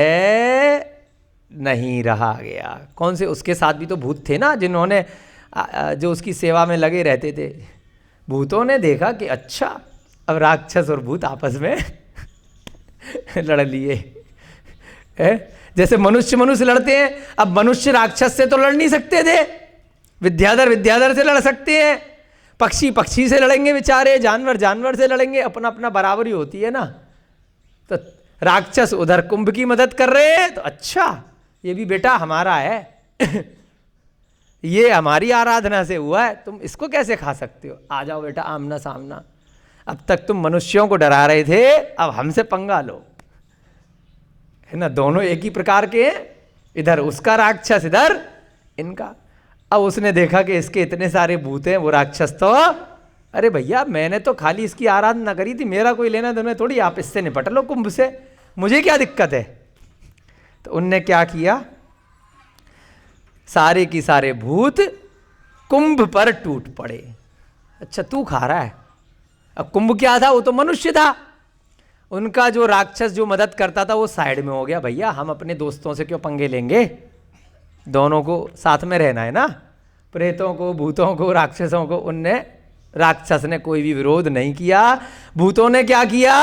नहीं रहा गया। कौन से? उसके साथ भी तो भूत थे ना, जिन्होंने जो उसकी सेवा में लगे रहते थे। भूतों ने देखा कि अच्छा अब राक्षस और भूत आपस में लड़ लिए। जैसे मनुष्य मनुष्य लड़ते हैं, अब मनुष्य राक्षस से तो लड़ नहीं सकते थे, विद्याधर विद्याधर से लड़ सकते हैं, पक्षी पक्षी से लड़ेंगे बेचारे, जानवर जानवर से लड़ेंगे, अपना अपना बराबरी होती है ना। तो राक्षस उधर कुंभ की मदद कर रहे हैं, तो अच्छा ये भी बेटा हमारा है ये हमारी आराधना से हुआ है, तुम इसको कैसे खा सकते हो, आ जाओ बेटा आमना सामना। अब तक तुम मनुष्यों को डरा रहे थे, अब हमसे पंगा लो, है ना। दोनों एक ही प्रकार के हैं, इधर उसका राक्षस, इधर इनका। अब उसने देखा कि इसके इतने सारे भूत हैं, वो राक्षस तो, अरे भैया मैंने तो खाली इसकी आराधना करी थी, मेरा कोई लेना देना थोड़ी, आप इससे निपट लो कुंभ से, मुझे क्या दिक्कत है। तो उनने क्या किया, सारे की सारे भूत कुंभ पर टूट पड़े। अच्छा तू खा रहा है। अब कुंभ क्या था? वो तो मनुष्य था। उनका जो राक्षस जो मदद करता था वो साइड में हो गया, भैया हम अपने दोस्तों से क्यों पंगे लेंगे, दोनों को साथ में रहना है ना। प्रेतों को, भूतों को, राक्षसों को, उनने, राक्षस ने कोई भी विरोध नहीं किया। भूतों ने क्या किया,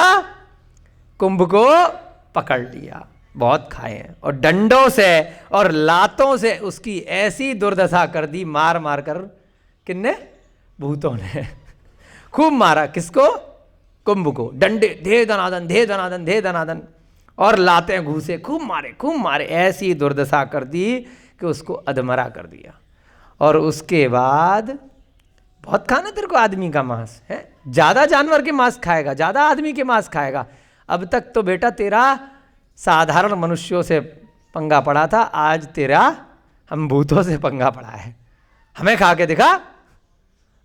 कुंभ को पकड़ लिया, बहुत खाए हैं, और डंडों से और लातों से उसकी ऐसी दुर्दशा कर दी, मार मार कर। किन्ने, भूतों ने खूब मारा। किसको, कुंभ को, डंडे धे धनादन धे धनादन धे धनादन, और लाते घूसे, खूब मारे खूब मारे, ऐसी दुर्दशा कर दी कि उसको अधमरा कर दिया। और उसके बाद, बहुत खाना तेरे को आदमी का मांस है, ज़्यादा जानवर के मांस खाएगा, ज़्यादा आदमी के मांस खाएगा। अब तक तो बेटा तेरा साधारण मनुष्यों से पंगा पड़ा था, आज तेरा हम भूतों से पंगा पड़ा है, हमें खा के दिखा।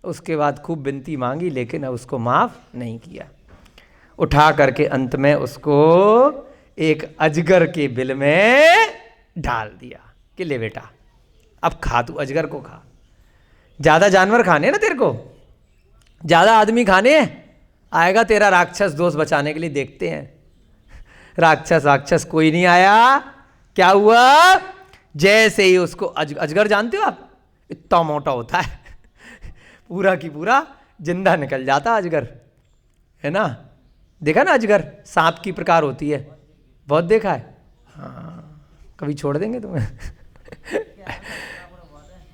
उसके बाद खूब विनती मांगी, लेकिन अब उसको माफ नहीं किया। उठा करके अंत में उसको एक अजगर के बिल में डाल दिया कि ले बेटा अब खा, तू अजगर को खा। ज्यादा जानवर खाने ना तेरे को, ज्यादा आदमी खाने, आएगा तेरा राक्षस दोष बचाने के लिए, देखते हैं। राक्षस कोई नहीं आया। क्या हुआ, जैसे ही उसको अजगर जानते हो आप, इतना मोटा होता है, पूरा की पूरा जिंदा निकल जाता अजगर, है ना। देखा ना अजगर, सांप की प्रकार होती है, बहुत देखा है। हाँ, कभी छोड़ देंगे तुम्हें।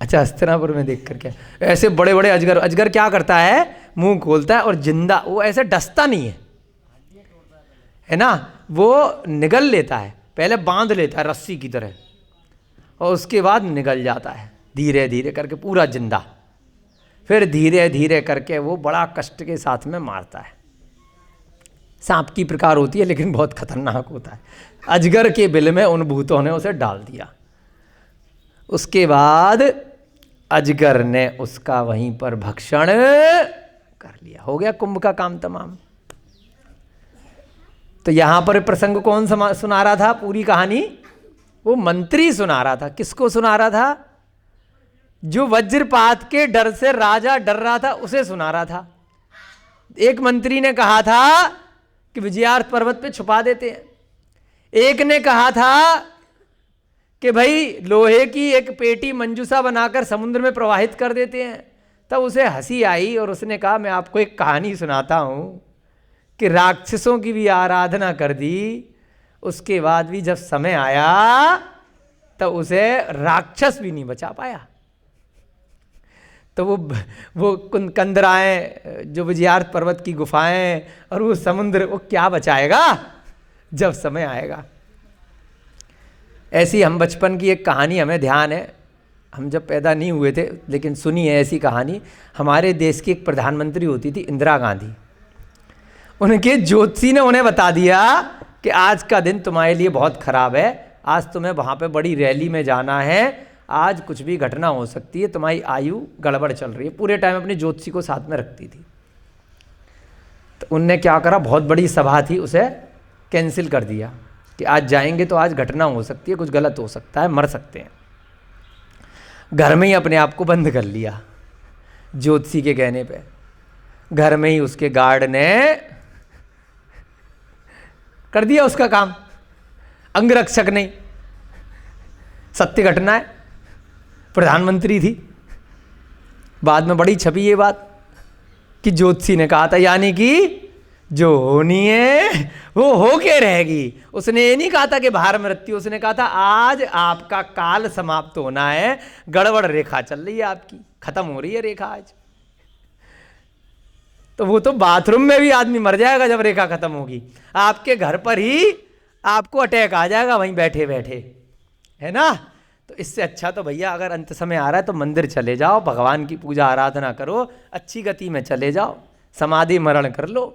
अच्छा, हस्तिनापुर में देख कर, क्या ऐसे बड़े बड़े अजगर। अजगर क्या करता है, मुंह खोलता है और जिंदा, वो ऐसे डसता नहीं है ना, वो निगल लेता है, पहले बांध लेता है रस्सी की तरह, और उसके बाद निगल जाता है धीरे धीरे करके पूरा जिंदा। फिर धीरे धीरे करके वो बड़ा कष्ट के साथ में मारता है। सांप की प्रकार होती है, लेकिन बहुत खतरनाक होता है। अजगर के बिल में उन भूतों ने उसे डाल दिया। उसके बाद अजगर ने उसका वहीं पर भक्षण कर लिया, हो गया कुंभ का काम तमाम। तो यहां पर प्रसंग कौन सुना रहा था, पूरी कहानी वो मंत्री सुना रहा था। किसको सुना रहा था, जो वज्रपात के डर से राजा डर रहा था, उसे सुना रहा था। एक मंत्री ने कहा था कि विजयार्थ पर्वत पे छुपा देते हैं, एक ने कहा था कि भाई लोहे की एक पेटी मंजूसा बनाकर समुद्र में प्रवाहित कर देते हैं। तब उसे हंसी आई और उसने कहा मैं आपको एक कहानी सुनाता हूं कि राक्षसों की भी आराधना कर दी, उसके बाद भी जब समय आया तो उसे राक्षस भी नहीं बचा पाया। तो वो कंदराएं, जो विजयार्थ पर्वत की गुफाएं और वो समुद्र, वो क्या बचाएगा जब समय आएगा। ऐसी हम बचपन की एक कहानी हमें ध्यान है, हम जब पैदा नहीं हुए थे लेकिन सुनी है ऐसी कहानी। हमारे देश की एक प्रधानमंत्री होती थी इंदिरा गांधी, उनके ज्योतिषी ने उन्हें बता दिया कि आज का दिन तुम्हारे लिए बहुत खराब है, आज तुम्हें वहाँ पे बड़ी रैली में जाना है, आज कुछ भी घटना हो सकती है, तुम्हारी आयु गड़बड़ चल रही है। पूरे टाइम अपनी ज्योतिषी को साथ में रखती थी। तो उनने क्या करा, बहुत बड़ी सभा थी, उसे कैंसिल कर दिया कि आज जाएंगे तो आज घटना हो सकती है, कुछ गलत हो सकता है, मर सकते हैं। घर में ही अपने आप को बंद कर लिया ज्योतिषी के कहने पे। घर में ही उसके गार्ड ने कर दिया उसका काम, अंगरक्षक नहीं, सत्य घटना है, प्रधानमंत्री थी। बाद में बड़ी छपी ये बात कि ज्योतिषी ने कहा था, यानी कि जो होनी है वो होके रहेगी। उसने ये नहीं कहा था कि बाहर मृत्यु, उसने कहा था आज आपका काल समाप्त होना है, गड़बड़ रेखा चल रही है आपकी, खत्म हो रही है रेखा आज। तो वो तो बाथरूम में भी आदमी मर जाएगा जब रेखा खत्म होगी, आपके घर पर ही आपको अटैक आ जाएगा वहीं बैठे बैठे, है ना। तो इससे अच्छा तो भैया अगर अंत समय आ रहा है तो मंदिर चले जाओ, भगवान की पूजा आराधना करो, अच्छी गति में चले जाओ, समाधि मरण कर लो।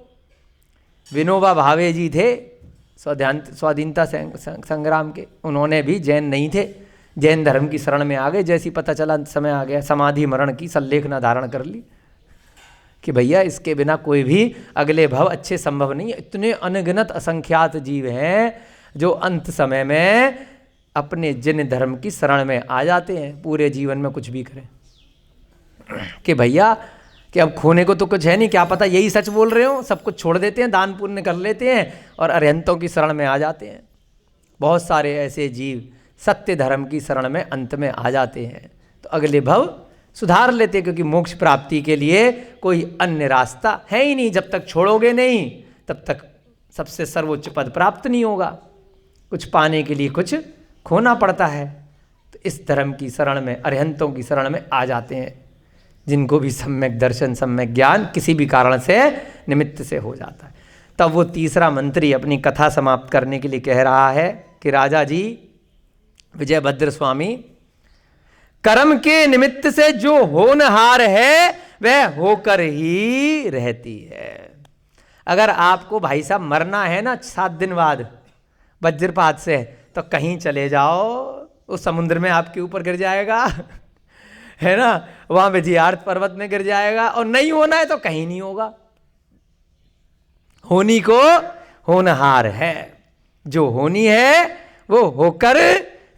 विनोबा भावे जी थे स्वाधीनता संग्राम के, उन्होंने भी जैन नहीं थे, जैन धर्म की शरण में आ गए। जैसी पता चला समय आ गया, समाधि मरण की संलेखना धारण कर ली कि भैया इसके बिना कोई भी अगले भव अच्छे संभव नहीं है। इतने अनगिनत असंख्यात जीव हैं जो अंत समय में अपने जिन धर्म की शरण में आ जाते हैं, पूरे जीवन में कुछ भी करें कि भैया कि अब खोने को तो कुछ है नहीं, क्या पता यही सच बोल रहे हो, सब कुछ छोड़ देते हैं, दान पुण्य कर लेते हैं और अरिहंतों की शरण में आ जाते हैं। बहुत सारे ऐसे जीव सत्य धर्म की शरण में अंत में आ जाते हैं तो अगले भव सुधार लेते, क्योंकि मोक्ष प्राप्ति के लिए कोई अन्य रास्ता है ही नहीं। जब तक छोड़ोगे नहीं तब तक सबसे सर्वोच्च पद प्राप्त नहीं होगा। कुछ पाने के लिए कुछ खोना पड़ता है। तो इस धर्म की शरण में, अरिहंतों की शरण में आ जाते हैं, जिनको भी सम्यक दर्शन सम्यक ज्ञान किसी भी कारण से निमित्त से हो जाता है। तब वो तीसरा मंत्री अपनी कथा समाप्त करने के लिए कह रहा है कि राजा जी, विजयभद्र स्वामी, कर्म के निमित्त से जो होनहार है वह होकर ही रहती है। अगर आपको भाई साहब मरना है ना 7 दिन बाद वज्रपात से, तो कहीं चले जाओ, उस समुद्र में आपके ऊपर गिर जाएगा, है ना, वहां विजयार्थ पर्वत में गिर जाएगा, और नहीं होना है तो कहीं नहीं होगा। होनी को होनहार है, जो होनी है वो होकर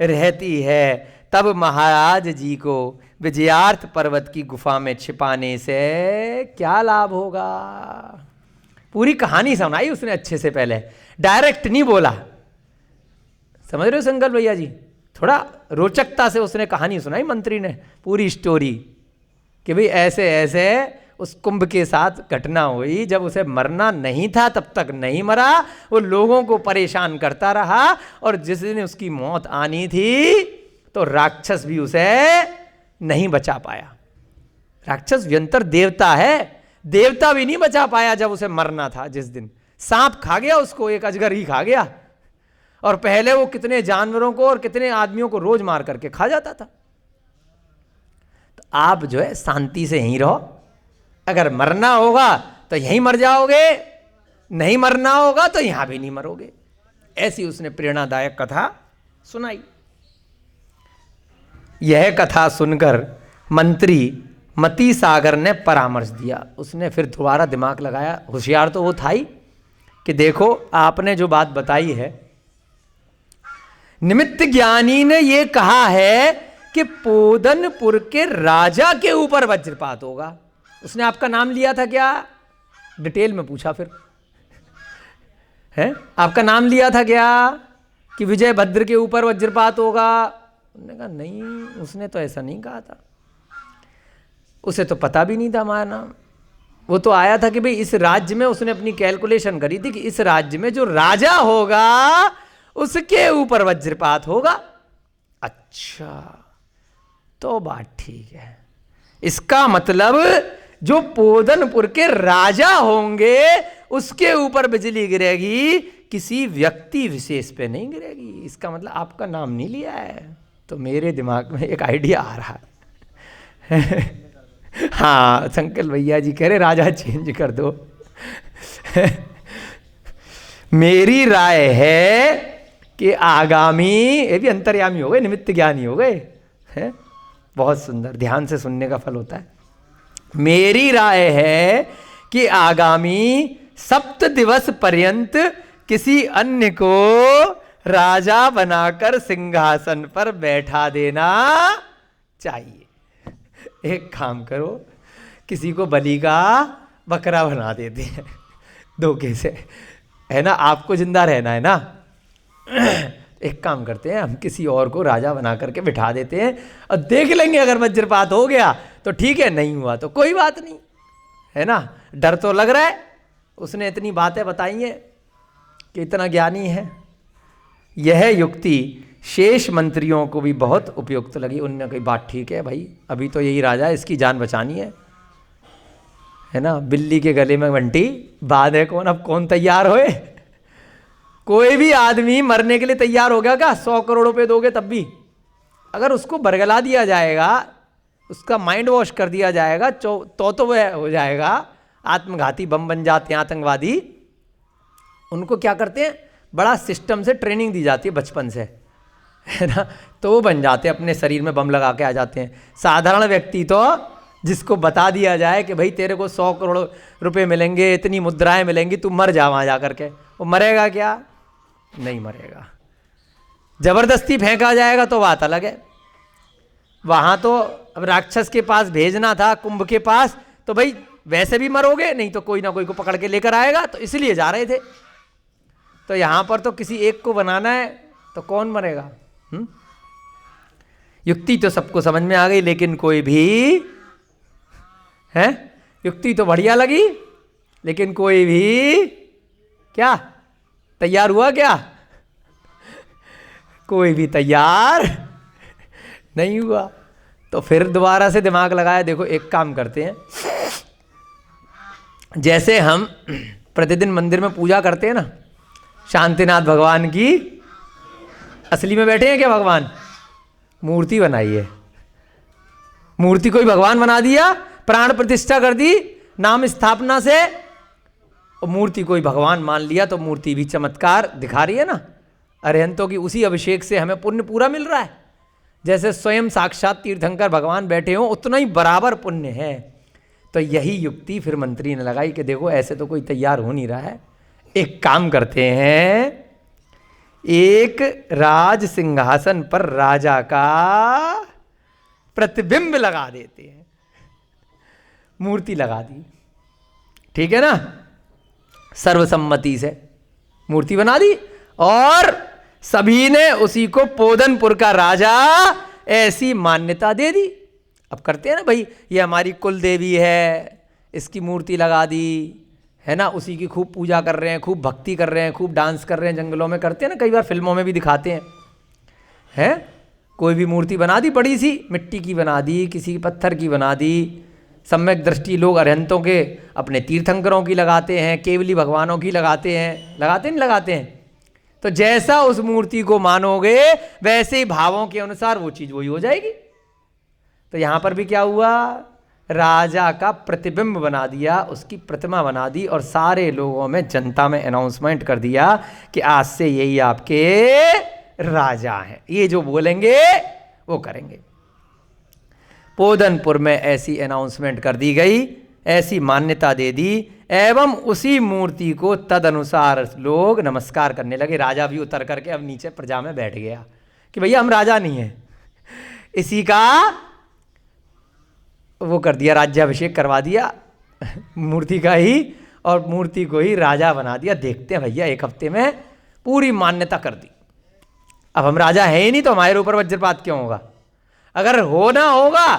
रहती है। तब महाराज जी को विजयार्थ पर्वत की गुफा में छिपाने से क्या लाभ होगा। पूरी कहानी सुनाई उसने अच्छे से, पहले डायरेक्ट नहीं बोला। समझ रहे हो संकल्प भैया जी, थोड़ा रोचकता से उसने कहानी सुनाई मंत्री ने, पूरी स्टोरी, कि भाई ऐसे ऐसे उस कुंभ के साथ घटना हुई, जब उसे मरना नहीं था तब तक नहीं मरा, वो लोगों को परेशान करता रहा, और जिस दिन उसकी मौत आनी थी तो राक्षस भी उसे नहीं बचा पाया। राक्षस व्यंतर देवता है, देवता भी नहीं बचा पाया जब उसे मरना था। जिस दिन सांप खा गया उसको, एक अजगर ही खा गया, और पहले वो कितने जानवरों को और कितने आदमियों को रोज मार करके खा जाता था। तो आप जो है शांति से यहीं रहो, अगर मरना होगा तो यहीं मर जाओगे, नहीं मरना होगा तो यहां भी नहीं मरोगे। ऐसी उसने प्रेरणादायक कथा सुनाई। यह कथा सुनकर मंत्री मती सागर ने परामर्श दिया। उसने फिर दोबारा दिमाग लगाया, होशियार तो वो था ही, कि देखो आपने जो बात बताई है, निमित्त ज्ञानी ने ये कहा है कि पोदनपुर के राजा के ऊपर वज्रपात होगा। उसने आपका नाम लिया था क्या? डिटेल में पूछा फिर, है आपका नाम लिया था क्या कि विजयभद्र के ऊपर वज्रपात होगा? उन्होंने कहा नहीं, उसने तो ऐसा नहीं कहा था, उसे तो पता भी नहीं था हमारा नाम। वो तो आया था कि भाई इस राज्य में, उसने अपनी कैलकुलेशन करी थी कि इस राज्य में जो राजा होगा उसके ऊपर वज्रपात होगा। अच्छा, तो बात ठीक है। इसका मतलब जो पोदनपुर के राजा होंगे उसके ऊपर बिजली गिरेगी, किसी व्यक्ति विशेष पे नहीं गिरेगी। इसका मतलब आपका नाम नहीं लिया है। तो मेरे दिमाग में एक आइडिया आ रहा है। हाँ, संकल्प भैया जी कह रहे राजा चेंज कर दो। मेरी राय है कि आगामी, ये भी अंतर्यामी हो गए, निमित्त ज्ञानी हो गए, हैं? बहुत सुंदर, ध्यान से सुनने का फल होता है। मेरी राय है कि आगामी 7 दिवस पर्यंत किसी अन्य को राजा बनाकर सिंहासन पर बैठा देना चाहिए। एक काम करो, किसी को बलि का बकरा बना देते हैं धोखे से, है ना, आपको जिंदा रहना है ना। एक काम करते हैं, हम किसी और को राजा बना करके बिठा देते हैं और देख लेंगे, अगर वज्रपात हो गया तो ठीक है, नहीं हुआ तो कोई बात नहीं, है ना। डर तो लग रहा है, उसने इतनी बातें बताई हैं कि इतना ज्ञानी है। यह युक्ति शेष मंत्रियों को भी बहुत उपयुक्त लगी। उनने कही बात ठीक है भाई, अभी तो यही राजा है, इसकी जान बचानी है ना। बिल्ली के गले में घंटी, बाद है कौन, अब कौन तैयार होए। कोई भी आदमी मरने के लिए तैयार हो गया क्या? 100 करोड़ रुपए दोगे तब भी, अगर उसको बरगला दिया जाएगा, उसका माइंड वॉश कर दिया जाएगा, तो वह हो जाएगा आत्मघाती, बम बन जाते हैं आतंकवादी। उनको क्या करते हैं, बड़ा सिस्टम से ट्रेनिंग दी जाती है बचपन से, है ना, तो वो बन जाते हैं, अपने शरीर में बम लगा के आ जाते हैं। साधारण व्यक्ति तो जिसको बता दिया जाए कि भाई तेरे को 100 करोड़ रुपए मिलेंगे, इतनी मुद्राएं मिलेंगी, तू मर जा वहाँ जा करके, वो मरेगा क्या? नहीं मरेगा। जबरदस्ती फेंका जाएगा तो बात अलग है। वहाँ तो अब राक्षस के पास भेजना था, कुंभ के पास, तो भाई वैसे भी मरोगे, नहीं तो कोई ना कोई को पकड़ के लेकर आएगा, तो इसलिए जा रहे थे। तो यहां पर तो किसी एक को बनाना है, तो कौन मरेगा? युक्ति तो सबको समझ में आ गई, लेकिन कोई भी है, युक्ति तो बढ़िया लगी, लेकिन कोई भी क्या तैयार हुआ? क्या कोई भी तैयार नहीं हुआ। तो फिर दोबारा से दिमाग लगाया, देखो एक काम करते हैं, जैसे हम प्रतिदिन मंदिर में पूजा करते हैं ना, शांतिनाथ भगवान की, असली में बैठे हैं क्या भगवान? मूर्ति बनाई है, मूर्ति को ही भगवान बना दिया, प्राण प्रतिष्ठा कर दी नाम स्थापना से, और मूर्ति को ही भगवान मान लिया, तो मूर्ति भी चमत्कार दिखा रही है ना। अरिहंतों की उसी अभिषेक से हमें पुण्य पूरा मिल रहा है। जैसे स्वयं साक्षात तीर्थंकर भगवान बैठे हों, उतना ही बराबर पुण्य है। तो यही युक्ति फिर मंत्री ने लगाई कि देखो ऐसे तो कोई तैयार हो नहीं रहा है, एक काम करते हैं, एक राज सिंहासन पर राजा का प्रतिबिंब लगा देते हैं। मूर्ति लगा दी, ठीक है ना, सर्वसम्मति से मूर्ति बना दी, और सभी ने उसी को पोदनपुर का राजा ऐसी मान्यता दे दी। अब करते हैं ना भाई, ये हमारी कुल देवी है, इसकी मूर्ति लगा दी है ना, उसी की खूब पूजा कर रहे हैं, खूब भक्ति कर रहे हैं, खूब डांस कर रहे हैं, जंगलों में करते हैं ना, कई बार फिल्मों में भी दिखाते हैं। कोई भी मूर्ति बना दी, बड़ी सी मिट्टी की बना दी, किसी पत्थर की बना दी। सम्यक दृष्टि लोग अरिहंतों के अपने तीर्थंकरों की लगाते हैं, केवली भगवानों की लगाते हैं, लगाते नहीं लगाते हैं। तो जैसा उस मूर्ति को मानोगे, वैसे ही भावों के अनुसार वो चीज वही हो जाएगी। तो यहां पर भी क्या हुआ, राजा का प्रतिबिंब बना दिया, उसकी प्रतिमा बना दी, और सारे लोगों में, जनता में अनाउंसमेंट कर दिया कि आज से यही आपके राजा हैं, ये जो बोलेंगे वो करेंगे। पोदनपुर में ऐसी अनाउंसमेंट कर दी गई, ऐसी मान्यता दे दी, एवं उसी मूर्ति को तदनुसार लोग नमस्कार करने लगे। राजा भी उतर करके अब नीचे प्रजा में बैठ गया कि भैया हम राजा नहीं हैं, इसी का वो कर दिया, राज्याभिषेक करवा दिया मूर्ति का ही, और मूर्ति को ही राजा बना दिया। देखते हैं भैया, एक हफ्ते में पूरी मान्यता कर दी। अब हम राजा हैं ही नहीं, तो हमारे ऊपर वज्रपात क्यों होगा? अगर होना होगा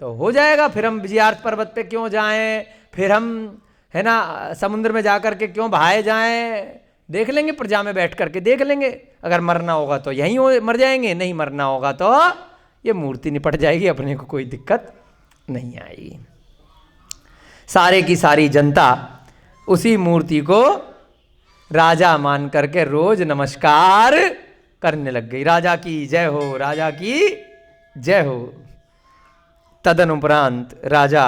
तो हो जाएगा, फिर हम विजयार्थ पर्वत पे क्यों जाएं, फिर हम है ना समुद्र में जाकर के क्यों बहाए जाएं, देख लेंगे, प्रजा में बैठ करके देख लेंगे। अगर मरना होगा तो यहीं मर जाएंगे, नहीं मरना होगा तो ये मूर्ति निपट जाएगी, अपने को कोई दिक्कत नहीं आएगी। सारे की सारी जनता उसी मूर्ति को राजा मान करके रोज नमस्कार करने लग गई। राजा की जय हो, राजा की जय हो। तदनुपरांत राजा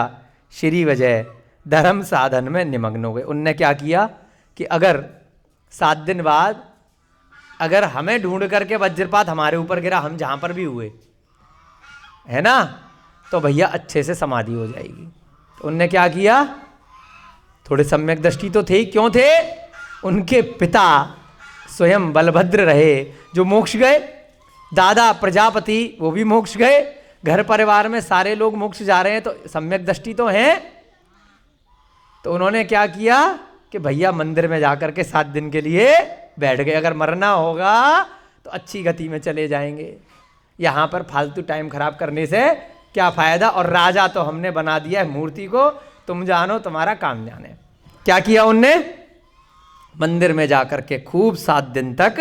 श्री विजय धर्म साधन में निमग्न हो गए। उनने क्या किया कि अगर 7 दिन बाद अगर हमें ढूंढ करके वज्रपात हमारे ऊपर गिरा, हम जहां पर भी हुए है ना, तो भैया अच्छे से समाधि हो जाएगी। तो उनने क्या किया, थोड़े सम्यक दृष्टि तो थे ही, क्यों थे, उनके पिता स्वयं बलभद्र रहे जो मोक्ष गए, दादा प्रजापति वो भी मोक्ष गए, घर परिवार में सारे लोग मोक्ष जा रहे हैं, तो सम्यक दृष्टि तो हैं। तो उन्होंने क्या किया कि भैया मंदिर में जाकर के 7 दिन के लिए बैठ गए, अगर मरना होगा तो अच्छी गति में चले जाएंगे, यहाँ पर फालतू टाइम खराब करने से क्या फायदा। और राजा तो हमने बना दिया है मूर्ति को, तुम जानो तुम्हारा काम जाने। क्या किया उनने, मंदिर में जाकर के खूब 7 दिन तक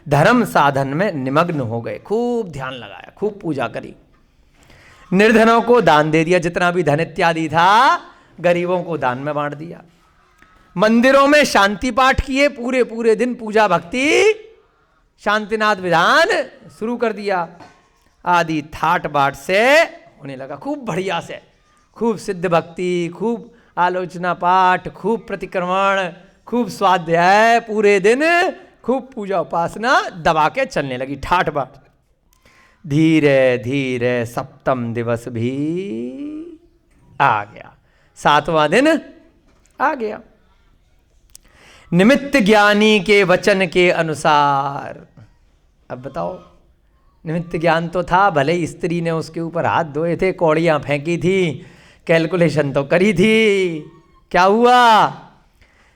धर्म साधन में निमग्न हो गए, खूब ध्यान लगाया, खूब पूजा करी, निर्धनों को दान दे दिया, जितना भी धन इत्यादि था गरीबों को दान में बांट दिया, मंदिरों में शांति पाठ किए, पूरे पूरे दिन पूजा भक्ति शांतिनाथ विधान शुरू कर दिया। आदि ठाट बाट से होने लगा, खूब बढ़िया से, खूब सिद्ध भक्ति, खूब आलोचना पाठ, खूब प्रतिक्रमण, खूब स्वाध्याय, पूरे दिन खूब पूजा उपासना दबा के चलने लगी ठाट बाट। धीरे धीरे 7वां दिवस भी आ गया, 7वां दिन आ गया। निमित्त ज्ञानी के वचन के अनुसार, अब बताओ, निमित्त ज्ञान तो था, भले ही स्त्री ने उसके ऊपर हाथ धोए थे, कौड़ियाँ फेंकी थी, कैलकुलेशन तो करी थी। क्या हुआ?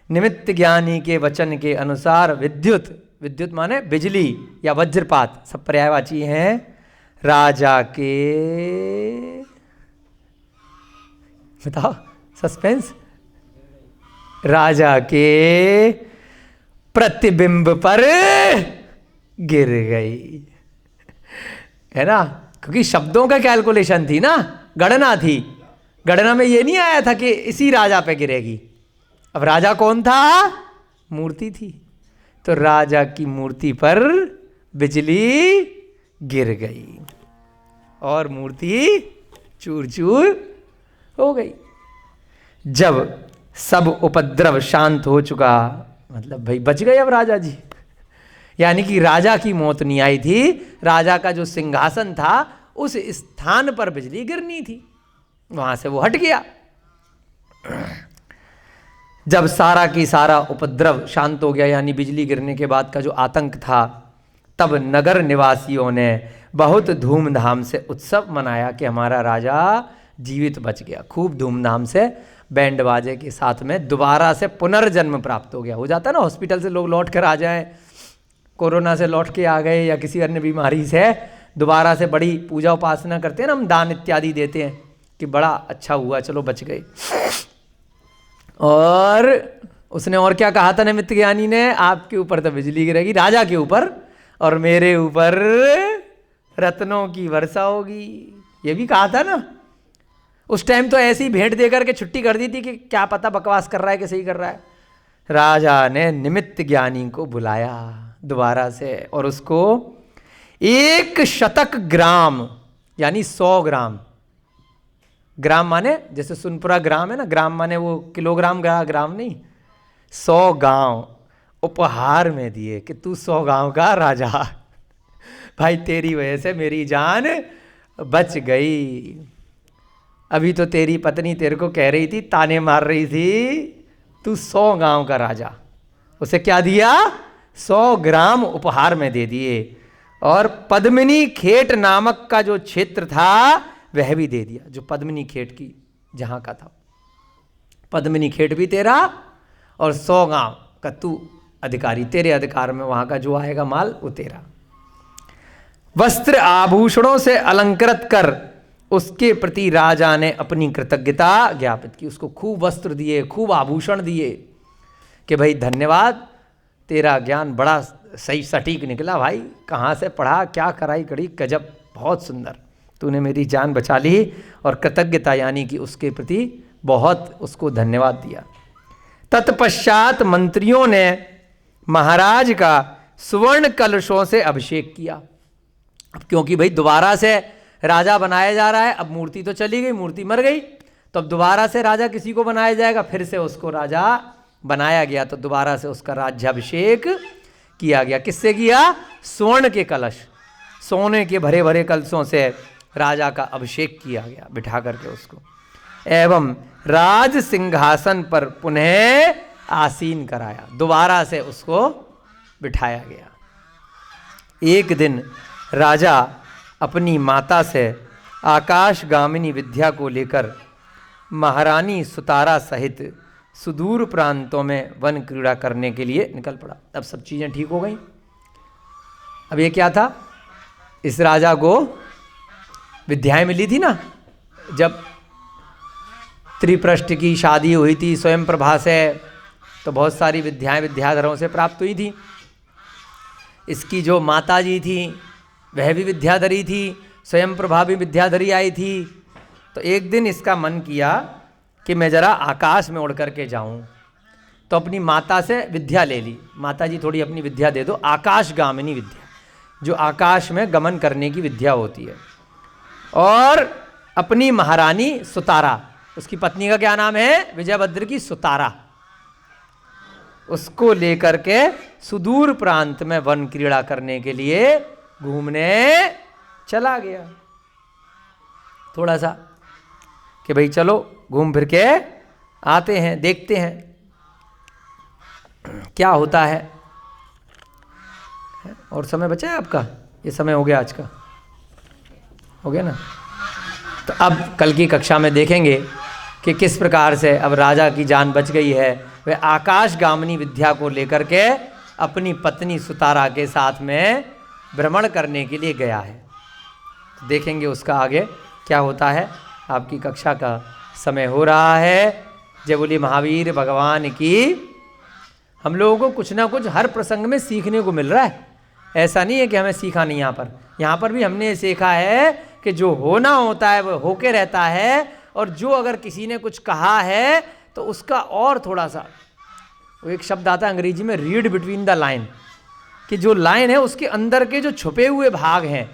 निमित्त ज्ञानी के वचन के अनुसार विद्युत, विद्युत माने बिजली या वज्रपात, सब पर्यायवाची हैं, राजा के, बताओ सस्पेंस, राजा के प्रतिबिंब पर गिर गई, है ना? क्योंकि शब्दों का कैलकुलेशन थी ना, गणना थी। गणना में ये नहीं आया था कि इसी राजा पे गिरेगी। अब राजा कौन था? मूर्ति थी। तो राजा की मूर्ति पर बिजली गिर गई और मूर्ति चूर चूर हो गई। जब सब उपद्रव शांत हो चुका, मतलब भाई बच गए अब राजा जी, यानी कि राजा की मौत नहीं आई थी, राजा का जो सिंहासन था उस स्थान पर बिजली गिरनी थी, वहां से वो हट गया। जब सारा की सारा उपद्रव शांत हो गया, यानी बिजली गिरने के बाद का जो आतंक था, तब नगर निवासियों ने बहुत धूमधाम से उत्सव मनाया कि हमारा राजा जीवित बच गया। खूब धूमधाम से बैंड बाजे के साथ में दोबारा से पुनर्जन्म प्राप्त हो गया। हो जाता है ना, हॉस्पिटल से लोग लौट कर आ जाएं, कोरोना से लौट के आ गए या किसी अन्य बीमारी से, दोबारा से बड़ी पूजा उपासना करते हैं ना, हम दान इत्यादि देते हैं कि बड़ा अच्छा हुआ, चलो बच गए। और उसने और क्या कहा था निमित्त ज्ञानी ने? आपके ऊपर तो बिजली गिरेगी, राजा के ऊपर, और मेरे ऊपर रत्नों की वर्षा होगी, ये भी कहा था ना। उस टाइम तो ऐसी भेंट देकर के छुट्टी कर दी थी कि क्या पता बकवास कर रहा है कि सही कर रहा है। राजा ने निमित्त ज्ञानी को बुलाया दोबारा से और उसको 100 ग्राम यानी 100 ग्राम, ग्राम माने जैसे सुनपुरा ग्राम है ना, ग्राम माने वो किलोग्राम, ग्राम नहीं, 100 गांव उपहार में दिए कि तू 100 गांव का राजा, भाई तेरी वजह से मेरी जान बच गई। अभी तो तेरी पत्नी तेरे को कह रही थी, ताने मार रही थी, तू 100 गांव का राजा। उसे क्या दिया? 100 ग्राम उपहार में दे दिए, और पद्मिनी खेट नामक का जो क्षेत्र था वह भी दे दिया, जो पद्मिनी खेट की जहां का था। पद्मिनी खेट भी तेरा और 100 गांव का तू अधिकारी, तेरे अधिकार में वहां का जो आएगा माल वो तेरा। वस्त्र आभूषणों से अलंकृत कर उसके प्रति राजा ने अपनी कृतज्ञता ज्ञापित की। उसको खूब वस्त्र दिए, खूब आभूषण दिए कि भाई धन्यवाद, तेरा ज्ञान बड़ा सही सटीक निकला भाई, कहाँ से पढ़ा, क्या कराई कड़ी, गजब, बहुत सुंदर, तूने मेरी जान बचा ली। और कृतज्ञता यानी कि उसके प्रति बहुत उसको धन्यवाद दिया। तत्पश्चात मंत्रियों ने महाराज का सुवर्ण कलशों से अभिषेक किया। अब क्योंकि भाई दोबारा से राजा बनाया जा रहा है, अब मूर्ति तो चली गई, मूर्ति मर गई, तो अब दोबारा से राजा किसी को बनाया जाएगा, फिर से उसको राजा बनाया गया, तो दोबारा से उसका राज्याभिषेक किया गया। किससे किया? स्वर्ण के कलश, सोने के भरे भरे कलशों से राजा का अभिषेक किया गया बिठा करके उसको, एवं राज सिंहासन पर पुनः आसीन कराया, दोबारा से उसको बिठाया गया। एक दिन राजा अपनी माता से आकाशगामिनी विद्या को लेकर महारानी सुतारा सहित सुदूर प्रांतों में वन क्रीड़ा करने के लिए निकल पड़ा। अब सब चीज़ें ठीक हो गई। अब ये क्या था? इस राजा को विद्याएं मिली थी ना, जब त्रिपृष्ठ की शादी हुई थी स्वयं प्रभा से, तो बहुत सारी विद्याएं विद्याधरों से प्राप्त हुई थी। इसकी जो माता जी थी वह भी विद्याधरी थी, स्वयं प्रभा भी विद्याधरी आई थी। तो एक दिन इसका मन किया कि मैं जरा आकाश में उड़ करके जाऊं, तो अपनी माता से विद्या ले ली। माता जी थोड़ी अपनी विद्या दे दो, आकाशगामिनी विद्या, जो आकाश में गमन करने की विद्या होती है। और अपनी महारानी सुतारा, उसकी पत्नी का क्या नाम है? विजयभद्र की सुतारा, उसको लेकर के सुदूर प्रांत में वन क्रीड़ा करने के लिए घूमने चला गया। थोड़ा सा कि भाई चलो घूम फिर के आते हैं, देखते हैं क्या होता है। और समय बचा है आपका? ये समय हो गया, आज का हो गया ना? तो अब कल की कक्षा में देखेंगे कि किस प्रकार से अब राजा की जान बच गई है, वह आकाशगामिनी विद्या को लेकर के अपनी पत्नी सुतारा के साथ में भ्रमण करने के लिए गया है। तो देखेंगे उसका आगे क्या होता है। आपकी कक्षा का समय हो रहा है। जय बोलिए महावीर भगवान की। हम लोगों को कुछ ना कुछ हर प्रसंग में सीखने को मिल रहा है। ऐसा नहीं है कि हमें सीखा नहीं। यहाँ पर भी हमने ये सीखा है कि जो होना होता है वह होके रहता है, और जो अगर किसी ने कुछ कहा है तो उसका और थोड़ा सा, वो एक शब्द आता है अंग्रेजी में रीड बिटवीन द लाइन, कि जो लाइन है उसके अंदर के जो छुपे हुए भाग हैं,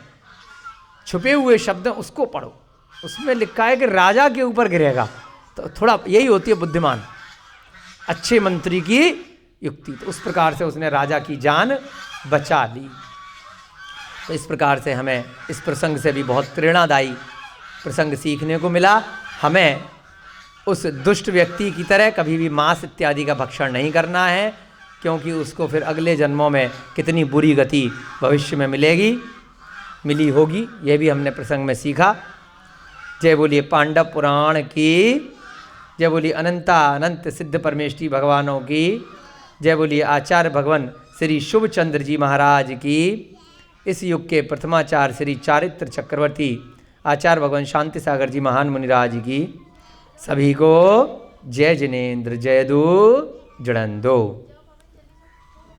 छुपे हुए शब्द हैं, उसको पढ़ो। उसमें लिखा है कि राजा के ऊपर गिरेगा, तो थोड़ा यही होती है बुद्धिमान अच्छे मंत्री की युक्ति। तो उस प्रकार से उसने राजा की जान बचा ली। तो इस प्रकार से हमें इस प्रसंग से भी बहुत प्रेरणादायी प्रसंग सीखने को मिला। हमें उस दुष्ट व्यक्ति की तरह कभी भी मांस इत्यादि का भक्षण नहीं करना है, क्योंकि उसको फिर अगले जन्मों में कितनी बुरी गति भविष्य में मिली होगी, यह भी हमने प्रसंग में सीखा। जय बोलिए पांडव पुराण की। जय बोलिए अनंत सिद्ध परमेष्ठी भगवानों की। जय बोलिए आचार्य भगवान श्री शुभचंद्र जी महाराज की। इस युग के प्रथमाचार्य श्री चारित्र चक्रवर्ती आचार्य भगवान शांति सागर जी महान मुनिराज की। सभी को जय जिनेन्द्र जय दो जड़ंदो।